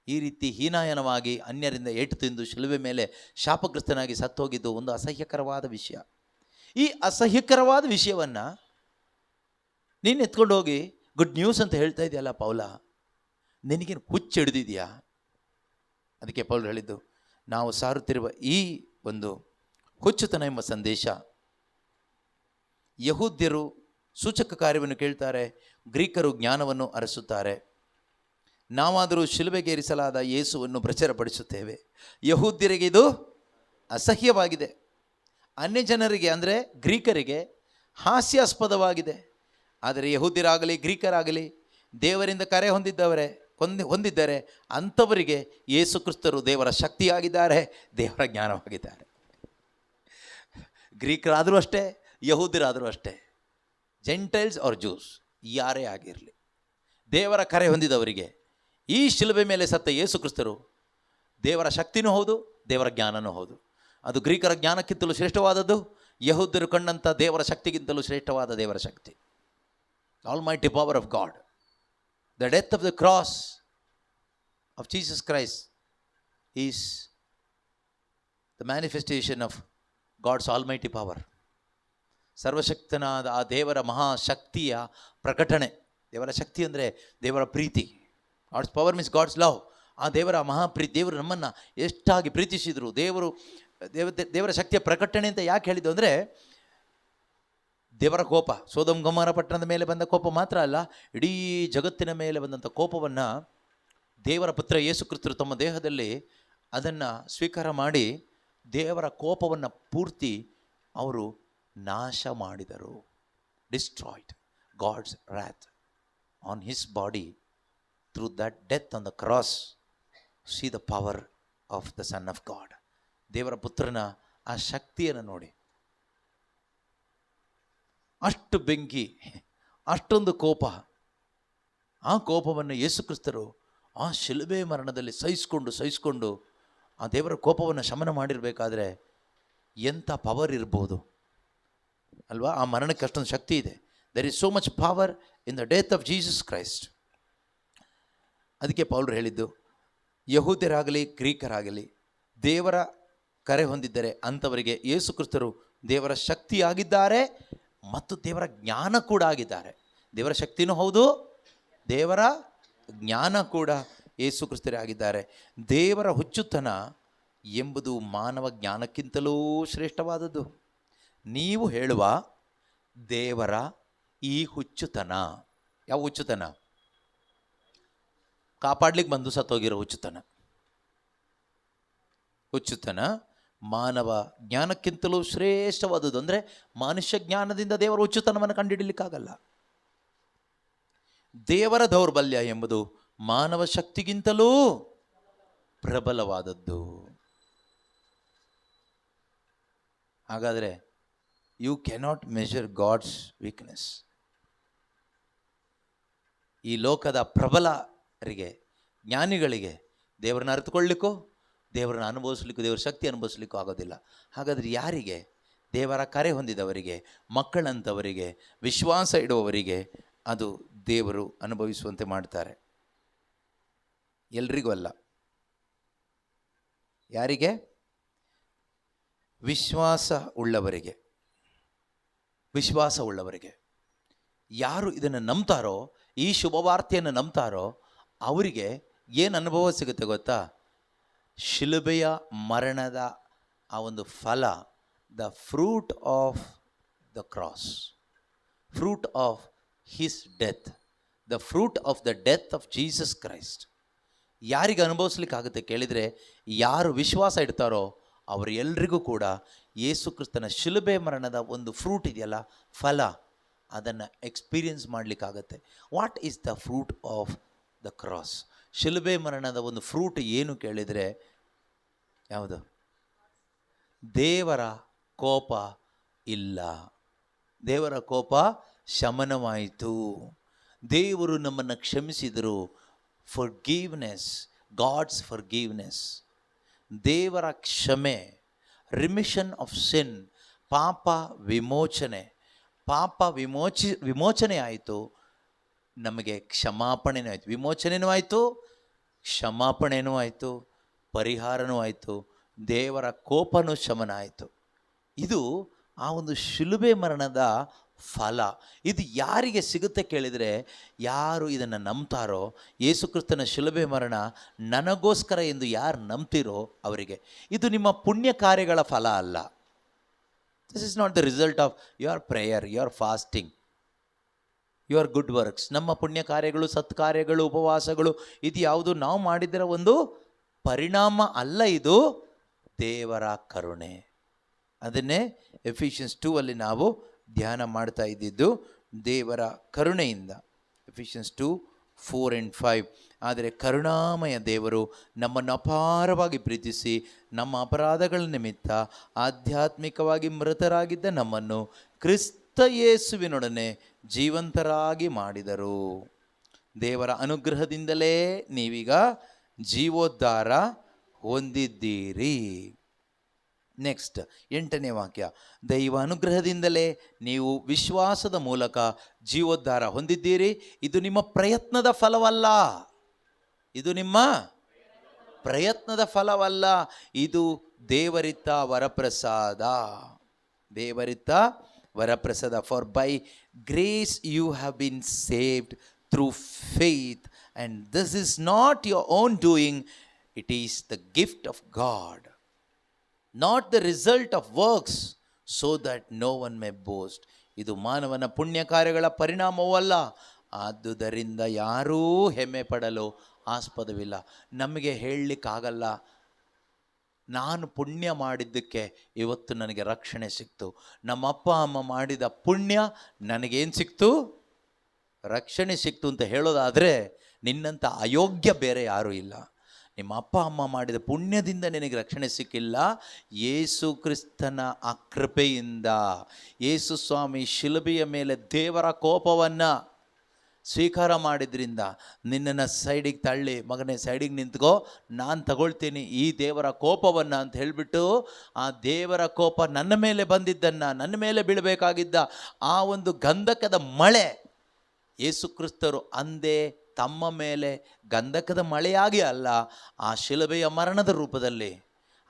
ಈ ರೀತಿ ಹೀನಾಯನವಾಗಿ ಅನ್ಯರಿಂದ ಏಟು ತಿಂದು ಶಿಲುಬೆ ಮೇಲೆ ಶಾಪಗ್ರಸ್ತನಾಗಿ ಸತ್ತು ಹೋಗಿದ್ದು ಒಂದು ಅಸಹ್ಯಕರವಾದ ವಿಷಯ. ಈ ಅಸಹ್ಯಕರವಾದ ವಿಷಯವನ್ನು ನೀನು ಎತ್ಕೊಂಡು ಹೋಗಿ ಗುಡ್ ನ್ಯೂಸ್ ಅಂತ ಹೇಳ್ತಾ ಇದೆಯಲ್ಲ ಪೌಲ, ನಿನಗೇನು ಹುಚ್ಚು ಹಿಡಿದಿದೆಯಾ? ಅದಕ್ಕೆ ಪೌಲ ಹೇಳಿದ್ದು, ನಾವು ಸಾರುತ್ತಿರುವ ಈ ಒಂದು ಹುಚ್ಚುತನ ಎಂಬ ಸಂದೇಶ, ಯಹೂದ್ಯರು ಸೂಚಕ ಕಾರ್ಯವನ್ನು ಕೇಳ್ತಾರೆ, ಗ್ರೀಕರು ಜ್ಞಾನವನ್ನು ಅರಸುತ್ತಾರೆ. ನಾವಾದರೂ ಶಿಲುಬೆಗೇರಿಸಲಾದ ಯೇಸುವನ್ನು ಪ್ರಚಾರಪಡಿಸುತ್ತೇವೆ. ಯಹೂದ್ಯರಿಗೆ ಇದು ಅಸಹ್ಯವಾಗಿದೆ, ಅನ್ಯ ಜನರಿಗೆ ಅಂದರೆ ಗ್ರೀಕರಿಗೆ ಹಾಸ್ಯಾಸ್ಪದವಾಗಿದೆ. ಆದರೆ ಯಹೂದ್ಯರಾಗಲಿ ಗ್ರೀಕರಾಗಲಿ ದೇವರಿಂದ ಕರೆ ಹೊಂದಿದ್ದಾರೆ. ಅಂಥವರಿಗೆ ಯೇಸು ಕ್ರಿಸ್ತರು ದೇವರ ಶಕ್ತಿಯಾಗಿದ್ದಾರೆ, ದೇವರ ಜ್ಞಾನವಾಗಿದ್ದಾರೆ. ಗ್ರೀಕರಾದರೂ ಅಷ್ಟೇ, ಯಹೂದ್ಯರಾದರೂ ಅಷ್ಟೇ, ಜೆಂಟೈಲ್ಸ್ ಆರ್ ಜೂಸ್, ಯಾರೇ ಆಗಿರಲಿ, ದೇವರ ಕರೆ ಹೊಂದಿದವರಿಗೆ ಈ ಶಿಲುಬೆ ಮೇಲೆ ಸತ್ತ ಯೇಸು ಕ್ರಿಸ್ತರು ದೇವರ ಶಕ್ತಿನೂ ಹೌದು, ದೇವರ ಜ್ಞಾನನೂ ಹೌದು. ಅದು ಗ್ರೀಕರ ಜ್ಞಾನಕ್ಕಿಂತಲೂ ಶ್ರೇಷ್ಠವಾದದ್ದು, ಯಹೂದ್ಯರು ಕಂಡಂಥ ದೇವರ ಶಕ್ತಿಗಿಂತಲೂ ಶ್ರೇಷ್ಠವಾದ ದೇವರ ಶಕ್ತಿ. Almighty power of God. The death of the cross of Jesus Christ is the manifestation of God's almighty power. ಸರ್ವಶಕ್ತನಾದ ಆ ದೇವರ ಮಹಾಶಕ್ತಿಯ ಪ್ರಕಟಣೆ. ದೇವರ ಶಕ್ತಿ ಅಂದರೆ ದೇವರ ಪ್ರೀತಿ. God's power means God's love. ಆ ದೇವರ ಮಹಾಪ್ರೀತಿ, ದೇವರು ನಮ್ಮನ್ನು ಎಷ್ಟಾಗಿ ಪ್ರೀತಿಸಿದರು. ದೇವರ ಶಕ್ತಿಯ ಪ್ರಕಟಣೆ ಅಂತ ಯಾಕೆ ಹೇಳಿದ್ದು ಅಂದರೆ, ದೇವರ ಕೋಪ ಸೊದೋಮ್ ಗೊಮೋರ ಪಟ್ಟಣದ ಮೇಲೆ ಬಂದ ಕೋಪ ಮಾತ್ರ ಅಲ್ಲ, ಇಡೀ ಜಗತ್ತಿನ ಮೇಲೆ ಬಂದಂಥ ಕೋಪವನ್ನು ದೇವರ ಪುತ್ರ ಯೇಸು ಕ್ರಿಸ್ತರು ತಮ್ಮ ದೇಹದಲ್ಲಿ ಅದನ್ನು ಸ್ವೀಕಾರ ಮಾಡಿ ದೇವರ ಕೋಪವನ್ನು ಪೂರ್ತಿ ಅವರು ನಾಶ ಮಾಡಿದರು. Destroyed God's wrath on his body through that death on the cross. See the power of the Son of God. ದೇವರ ಪುತ್ರನ ಆ ಶಕ್ತಿಯನ್ನು ನೋಡಿ. ಅಷ್ಟು ಬೆಂಕಿ, ಅಷ್ಟೊಂದು ಕೋಪ. ಆ ಕೋಪವನ್ನು ಯೇಸು ಕ್ರಿಸ್ತರು ಆ ಶಿಲುಬೆ ಮರಣದಲ್ಲಿ ಸಹಿಸ್ಕೊಂಡು ಆ ದೇವರ ಕೋಪವನ್ನು ಶಮನ ಮಾಡಿರಬೇಕಾದ್ರೆ ಎಂಥ ಪವರ್ ಇರ್ಬೋದು ಅಲ್ವಾ? ಆ ಮರಣಕ್ಕೆ ಅಷ್ಟೊಂದು ಶಕ್ತಿ ಇದೆ. There is so much power in the death of Jesus Christ. ಅದಕ್ಕೆ ಪೌಲರು ಹೇಳಿದ್ದು, ಯಹೂದ್ಯರಾಗಲಿ ಗ್ರೀಕರಾಗಲಿ ದೇವರ ಕರೆ ಹೊಂದಿದ್ದರೆ ಅಂಥವರಿಗೆ ಯೇಸು ಕ್ರಿಸ್ತರು ದೇವರ ಶಕ್ತಿಯಾಗಿದ್ದಾರೆ ಮತ್ತು ದೇವರ ಜ್ಞಾನ ಕೂಡ ಆಗಿದ್ದಾರೆ. ದೇವರ ಶಕ್ತಿನೂ ಹೌದು, ದೇವರ ಜ್ಞಾನ ಕೂಡ ಯೇಸು ಕ್ರಿಸ್ತರೇ ಆಗಿದ್ದಾರೆ. ದೇವರ ಹುಚ್ಚುತನ ಎಂಬುದು ಮಾನವ ಜ್ಞಾನಕ್ಕಿಂತಲೂ ಶ್ರೇಷ್ಠವಾದದ್ದು. ನೀವು ಹೇಳುವ ದೇವರ ಈ ಹುಚ್ಚುತನ ಯಾವ ಹುಚ್ಚುತನ? ಕಾಪಾಡ್ಲಿಕ್ಕೆ ಬಂದು ಸತ್ತೋಗಿರೋ ಹುಚ್ಚುತನ ಮಾನವ ಜ್ಞಾನಕ್ಕಿಂತಲೂ ಶ್ರೇಷ್ಠವಾದದ್ದು. ಅಂದರೆ ಮನುಷ್ಯ ಜ್ಞಾನದಿಂದ ದೇವರ ಹುಚ್ಚುತನವನ್ನು ಕಂಡುಹಿಡಲಿಕ್ಕಾಗಲ್ಲ. ದೇವರ ದೌರ್ಬಲ್ಯ ಎಂಬುದು ಮಾನವ ಶಕ್ತಿಗಿಂತಲೂ ಪ್ರಬಲವಾದದ್ದು. ಹಾಗಾದರೆ you cannot measure God's weakness. ಈ ಲೋಕದ ಪ್ರಬಲರಿಗೆ, ಜ್ಞಾನಿಗಳಿಗೆ ದೇವರನ್ನ ಅರಿತುಕೊಳ್ಳಿಕ್ಕೂ, ದೇವರನ್ನ ಅನುಭವಿಸ್ಲಿಕ್ಕೂ, ದೇವರ ಶಕ್ತಿ ಅನುಭವಿಸ್ಲಿಕ್ಕೂ ಆಗೋದಿಲ್ಲ. ಹಾಗಾದರೆ ಯಾರಿಗೆ? ದೇವರ ಕರೆ ಹೊಂದಿದವರಿಗೆ, ಮಕ್ಕಳಂಥವರಿಗೆ, ವಿಶ್ವಾಸ ಇಡುವವರಿಗೆ ಅದು ದೇವರು ಅನುಭವಿಸುವಂತೆ ಮಾಡ್ತಾರೆ. ಎಲ್ರಿಗೂ ಅಲ್ಲ. ಯಾರಿಗೆ? ವಿಶ್ವಾಸ ಉಳ್ಳವರಿಗೆ. ಯಾರು ಇದನ್ನು ನಂಬ್ತಾರೋ, ಈ ಶುಭವಾರ್ತೆಯನ್ನು ನಂಬ್ತಾರೋ ಅವರಿಗೆ ಏನು ಅನುಭವ ಸಿಗುತ್ತೆ ಗೊತ್ತಾ? ಶಿಲುಬೆಯ ಮರಣದ ಆ ಒಂದು ಫಲ, the fruit of the cross, fruit of his death, the fruit of the death of Jesus Christ. ಯಾರಿಗೆ ಅನುಭವಿಸ್ಲಿಕ್ಕಾಗುತ್ತೆ ಕೇಳಿದರೆ, ಯಾರು ವಿಶ್ವಾಸ ಇಡ್ತಾರೋ ಅವರೆಲ್ಲರಿಗೂ ಕೂಡ ಯೇಸು ಕ್ರಿಸ್ತನ ಶಿಲುಬೆ ಮರಣದ ಒಂದು ಫ್ರೂಟ್ ಇದೆಯಲ್ಲ, ಫಲ, ಅದನ್ನು ಎಕ್ಸ್ಪೀರಿಯನ್ಸ್ ಮಾಡಲಿಕ್ಕಾಗತ್ತೆ. What is the fruit of the cross? ಶಿಲುಬೆ ಮರಣದ ಒಂದು ಫ್ರೂಟ್ ಏನು ಕೇಳಿದರೆ ಯಾವುದು? ದೇವರ ಕೋಪ ಇಲ್ಲ. ದೇವರ ಕೋಪ ಶಮನವಾಯಿತು. ದೇವರು ನಮ್ಮನ್ನು ಕ್ಷಮಿಸಿದರು. ಫರ್ಗಿವ್ನೆಸ್, ಗಾಡ್ಸ್ ಫರ್ಗಿವ್ನೆಸ್, ದೇವರ ಕ್ಷಮೆ, ರಿಮಿಷನ್ ಆಫ್ ಸಿನ್, ಪಾಪ ವಿಮೋಚನೆ ಆಯಿತು. ನಮಗೆ ಕ್ಷಮಾಪಣೆನೂ ಆಯಿತು. ವಿಮೋಚನೆಯೂ ಆಯಿತು, ಕ್ಷಮಾಪಣೆನೂ ಆಯಿತು, ಪರಿಹಾರನೂ ಆಯಿತು, ದೇವರ ಕೋಪನೂ ಶಮನ ಆಯಿತು. ಇದು ಆ ಒಂದು ಶಿಲುಬೆ ಮರಣದ ಫಲ. ಇದು ಯಾರಿಗೆ ಸಿಗುತ್ತೆ ಕೇಳಿದರೆ, ಯಾರು ಇದನ್ನು ನಂಬ್ತಾರೋ, ಯೇಸು ಕ್ರಿಸ್ತನ ಶಿಲುಬೆ ಮರಣ ನನಗೋಸ್ಕರ ಎಂದು ಯಾರು ನಂಬ್ತಿರೋ ಅವರಿಗೆ. ಇದು ನಿಮ್ಮ ಪುಣ್ಯ ಕಾರ್ಯಗಳ ಫಲ ಅಲ್ಲ. This is not the result of your prayer, your fasting, your good works. ನಮ್ಮ ಪುಣ್ಯ ಕಾರ್ಯಗಳು, ಸತ್ಕಾರ್ಯಗಳು, ಉಪವಾಸಗಳು, ಇದು ಯಾವುದು ನಾವು ಮಾಡಿದರ ಒಂದು ಪರಿಣಾಮ ಅಲ್ಲ. ಇದು ದೇವರ ಕರುಣೆ. ಅದನ್ನೇ ಎಫಿಷಿಯನ್ಸ್ 2 ನಾವು ಧ್ಯಾನ ಮಾಡ್ತಾ ಇದ್ದಿದ್ದು. ದೇವರ ಕರುಣೆಯಿಂದ. Ephesians 2:4 and 5. ಆದರೆ ಕರುಣಾಮಯ ದೇವರು ನಮ್ಮನ್ನು ಅಪಾರವಾಗಿ ಪ್ರೀತಿಸಿ ನಮ್ಮ ಅಪರಾಧಗಳ ನಿಮಿತ್ತ ಆಧ್ಯಾತ್ಮಿಕವಾಗಿ ಮೃತರಾಗಿದ್ದ ನಮ್ಮನ್ನು ಕ್ರಿಸ್ತ ಯೇಸುವಿನೊಡನೆ ಜೀವಂತರಾಗಿ ಮಾಡಿದರು. ದೇವರ ಅನುಗ್ರಹದಿಂದಲೇ ನೀವೀಗ ಜೀವೋದ್ಧಾರ ಹೊಂದಿದ್ದೀರಿ. ನೆಕ್ಸ್ಟ್ 8ನೇ ವಾಕ್ಯ, ದೈವ ಅನುಗ್ರಹದಿಂದಲೇ ನೀವು ವಿಶ್ವಾಸದ ಮೂಲಕ ಜೀವೋದ್ಧಾರ ಹೊಂದಿದ್ದೀರಿ. ಇದು ನಿಮ್ಮ ಪ್ರಯತ್ನದ ಫಲವಲ್ಲ. ಇದು ನಿಮ್ಮ ಪ್ರಯತ್ನದ ಫಲವಲ್ಲ, ಇದು ದೇವರಿತ್ತ ವರಪ್ರಸಾದ. ದೇವರಿತ್ತ ವರಪ್ರಸಾದ. For by grace you have been saved through faith and this is not your own doing, it is the gift of God, not the result of works, so that no one may boast. ಇದು ಮಾನವನ ಪುಣ್ಯ ಕಾರ್ಯಗಳ ಪರಿಣಾಮವಲ್ಲ, ಆದುದರಿಂದ ಯಾರೂ ಹೆಮ್ಮೆ ಪಡಲು ಆಸ್ಪದವಿಲ್ಲ. ನಮಗೆ ಹೇಳಲಿಕ್ಕಾಗಲ್ಲ, ನಾನು ಪುಣ್ಯ ಮಾಡಿದ್ದಕ್ಕೆ ಇವತ್ತು ನನಗೆ ರಕ್ಷಣೆ ಸಿಕ್ತು, ನಮ್ಮ ಅಪ್ಪ ಅಮ್ಮ ಮಾಡಿದ ಪುಣ್ಯ ನನಗೇನು ಸಿಕ್ತು, ರಕ್ಷಣೆ ಸಿಕ್ತು ಅಂತ ಹೇಳೋದಾದರೆ ನಿನ್ನಂಥ ಅಯೋಗ್ಯ ಬೇರೆ ಯಾರೂ ಇಲ್ಲ. ನಿಮ್ಮ ಅಪ್ಪ ಅಮ್ಮ ಮಾಡಿದ ಪುಣ್ಯದಿಂದ ನಿನಗೆ ರಕ್ಷಣೆ ಸಿಕ್ಕಿಲ್ಲ, ಯೇಸು ಕ್ರಿಸ್ತನ ಆ ಕೃಪೆಯಿಂದ. ಯೇಸು ಸ್ವಾಮಿ ಶಿಲುಬೆಯ ಮೇಲೆ ದೇವರ ಕೋಪವನ್ನು ಸ್ವೀಕಾರ ಮಾಡಿದ್ರಿಂದ ನಿನ್ನನ್ನು ಸೈಡಿಗೆ ತಳ್ಳಿ, ಮಗನೇ ಸೈಡಿಗೆ ನಿಂತ್ಕೋ, ನಾನು ತಗೊಳ್ತೀನಿ ಈ ದೇವರ ಕೋಪವನ್ನು ಅಂತ ಹೇಳಿಬಿಟ್ಟು, ಆ ದೇವರ ಕೋಪ ನನ್ನ ಮೇಲೆ ಬಂದಿದ್ದನ್ನು, ನನ್ನ ಮೇಲೆ ಬೀಳಬೇಕಾಗಿದ್ದ ಆ ಒಂದು ಗಂಧಕದ ಮಳೆ ಯೇಸು ಕ್ರಿಸ್ತರು ಅಂದೇ ತಮ್ಮ ಮೇಲೆ ಗಂಧಕದ ಮಳೆಯಾಗಿ ಅಲ್ಲ, ಆ ಶಿಲುಬೆಯ ಮರಣದ ರೂಪದಲ್ಲಿ,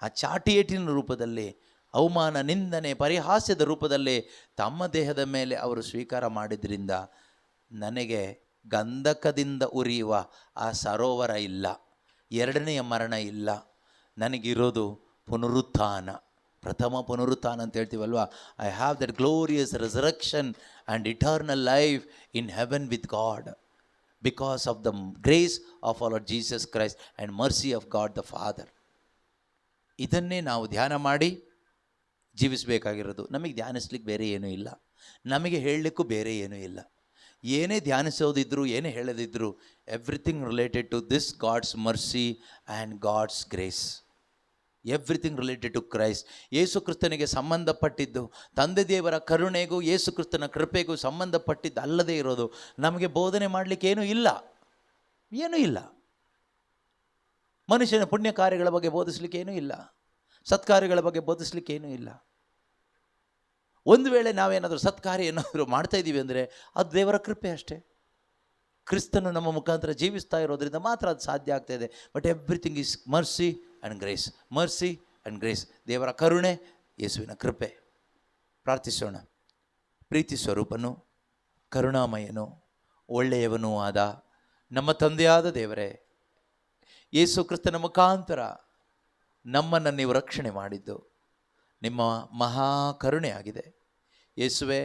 ಆ ಚಾಟಿಯೇಟಿನ ರೂಪದಲ್ಲಿ, ಅವಮಾನ, ನಿಂದನೆ, ಪರಿಹಾಸ್ಯದ ರೂಪದಲ್ಲಿ ತಮ್ಮ ದೇಹದ ಮೇಲೆ ಅವರು ಸ್ವೀಕಾರ ಮಾಡಿದ್ರಿಂದ ನನಗೆ ಗಂಧಕದಿಂದ ಉರಿಯುವ ಆ ಸರೋವರ ಇಲ್ಲ, ಎರಡನೆಯ ಮರಣ ಇಲ್ಲ. ನನಗಿರೋದು ಪುನರುತ್ಥಾನ, ಪ್ರಥಮ ಪುನರುತ್ಥಾನ ಅಂತ ಹೇಳ್ತೀವಲ್ವ. I have that glorious resurrection and eternal life in heaven with God, because of the grace of our Lord Jesus Christ and mercy of God the Father. ಇದನ್ನೇ ನಾವು ಧ್ಯಾನ ಮಾಡಿ ಜೀವಿಸಬೇಕಾಗಿರೋದು. ನಮಗೆ ಧ್ಯಾನಿಸ್ಲಿಕ್ಕೆ ಬೇರೆ ಏನೂ ಇಲ್ಲ, ನಮಗೆ ಹೇಳಲಿಕ್ಕೂ ಬೇರೆ ಏನೂ ಇಲ್ಲ. ಏನೇ ಧ್ಯಾನಿಸೋದಿದ್ರು, ಏನೇ ಹೇಳೋದಿದ್ರು, everything related to this God's mercy and God's grace, everything related to Christ. Yesu ಕ್ರಿಸ್ತನಿಗೆ ಸಂಬಂಧಪಟ್ಟಿದ್ದು, ತಂದೆ ದೇವರ ಕರುಣೆಗೂ ಯೇಸು ಕ್ರಿಸ್ತನ ಕೃಪೆಗೂ ಸಂಬಂಧಪಟ್ಟಿದ್ದು ಅಲ್ಲದೆ ಇರೋದು ನಮಗೆ ಬೋಧನೆ ಮಾಡಲಿಕ್ಕೆ ಏನೂ ಇಲ್ಲ, ಏನೂ ಇಲ್ಲ. ಮನುಷ್ಯನ ಪುಣ್ಯ ಕಾರ್ಯಗಳ ಬಗ್ಗೆ ಬೋಧಿಸಲಿಕ್ಕೆ ಏನೂ ಇಲ್ಲ, ಸತ್ಕಾರ್ಯಗಳ ಬಗ್ಗೆ ಬೋಧಿಸಲಿಕ್ಕೆ ಏನೂ ಇಲ್ಲ. ಒಂದು ವೇಳೆ ನಾವೇನಾದರೂ ಸತ್ಕಾರ್ಯ ಏನಾದರೂ ಮಾಡ್ತಾ ಇದ್ದೀವಿ ಅಂದರೆ ಅದು ದೇವರ ಕೃಪೆ ಅಷ್ಟೇ. ಕ್ರಿಸ್ತನು ನಮ್ಮ ಮುಖಾಂತರ ಜೀವಿಸ್ತಾ ಇರೋದ್ರಿಂದ ಮಾತ್ರ ಅದು ಸಾಧ್ಯ ಆಗ್ತಾ ಇದೆ. But everything is mercy and grace, mercy and grace, ದೇವರ ಕರುಣೆ, ಯೇಸುವಿನ ಕೃಪೆ. ಪ್ರಾರ್ಥಿಸೋಣ. ಪ್ರೀತಿ ಸ್ವರೂಪನು, ಕರುಣಾಮಯನು, ಒಳ್ಳೆಯವನೂ ಆದ ನಮ್ಮ ತಂದೆಯಾದ ದೇವರೇ, ಯೇಸು ಕ್ರಿಸ್ತನ ಮುಖಾಂತರ ನಮ್ಮನ್ನು ನೀವು ರಕ್ಷಣೆ ಮಾಡಿದ್ದು ನಿಮ್ಮ ಮಹಾ ಕರುಣೆ ಆಗಿದೆ. ಯೇಸುವೆ,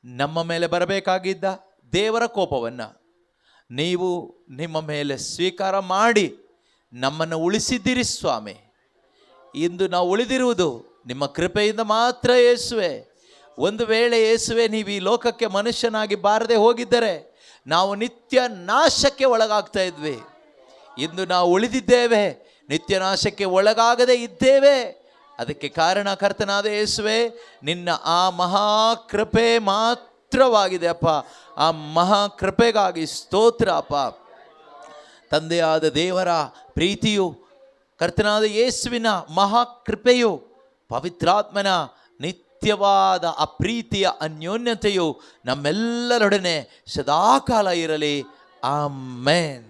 ನಮ್ಮ ಮೇಲೆ ಬರಬೇಕಾಗಿದ್ದ ದೇವರ ಕೋಪವನ್ನು ನೀವು ನಿಮ್ಮ ಮೇಲೆ ಸ್ವೀಕಾರ ಮಾಡಿ ನಮ್ಮನ್ನು ಉಳಿಸಿದ್ದೀರಿ ಸ್ವಾಮಿ. ಇಂದು ನಾವು ಉಳಿದಿರುವುದು ನಿಮ್ಮ ಕೃಪೆಯಿಂದ ಮಾತ್ರ ಯೇಸುವೆ. ಒಂದು ವೇಳೆ ಯೇಸುವೆ ನೀವು ಈ ಲೋಕಕ್ಕೆ ಮನುಷ್ಯನಾಗಿ ಬಾರದೆ ಹೋಗಿದ್ದರೆ ನಾವು ನಿತ್ಯ ನಾಶಕ್ಕೆ ಒಳಗಾಗ್ತಾ ಇದ್ವಿ. ಇಂದು ನಾವು ಉಳಿದಿದ್ದೇವೆ, ನಿತ್ಯ ನಾಶಕ್ಕೆ ಒಳಗಾಗದೇ ಇದ್ದೇವೆ. ಅದಕ್ಕೆ ಕಾರಣ ಕರ್ತನಾದ ಯೇಸುವೆ, ನಿನ್ನ ಆ ಮಹಾಕೃಪೆ ಮಾತ್ರವಾಗಿದೆ ಅಪ್ಪ. ಆ ಮಹಾಕೃಪೆಗಾಗಿ ಸ್ತೋತ್ರ ಅಪ್ಪ. ತಂದೆಯಾದ ದೇವರ ಪ್ರೀತಿಯು, ಕರ್ತನಾದ ಯೇಸುವಿನ ಮಹಾಕೃಪೆಯು, ಪವಿತ್ರಾತ್ಮನ ನಿತ್ಯವಾದ ಆ ಪ್ರೀತಿಯ ಅನ್ಯೋನ್ಯತೆಯು ನಮ್ಮೆಲ್ಲರೊಡನೆ ಸದಾಕಾಲ ಇರಲಿ. ಆಮೆನ್.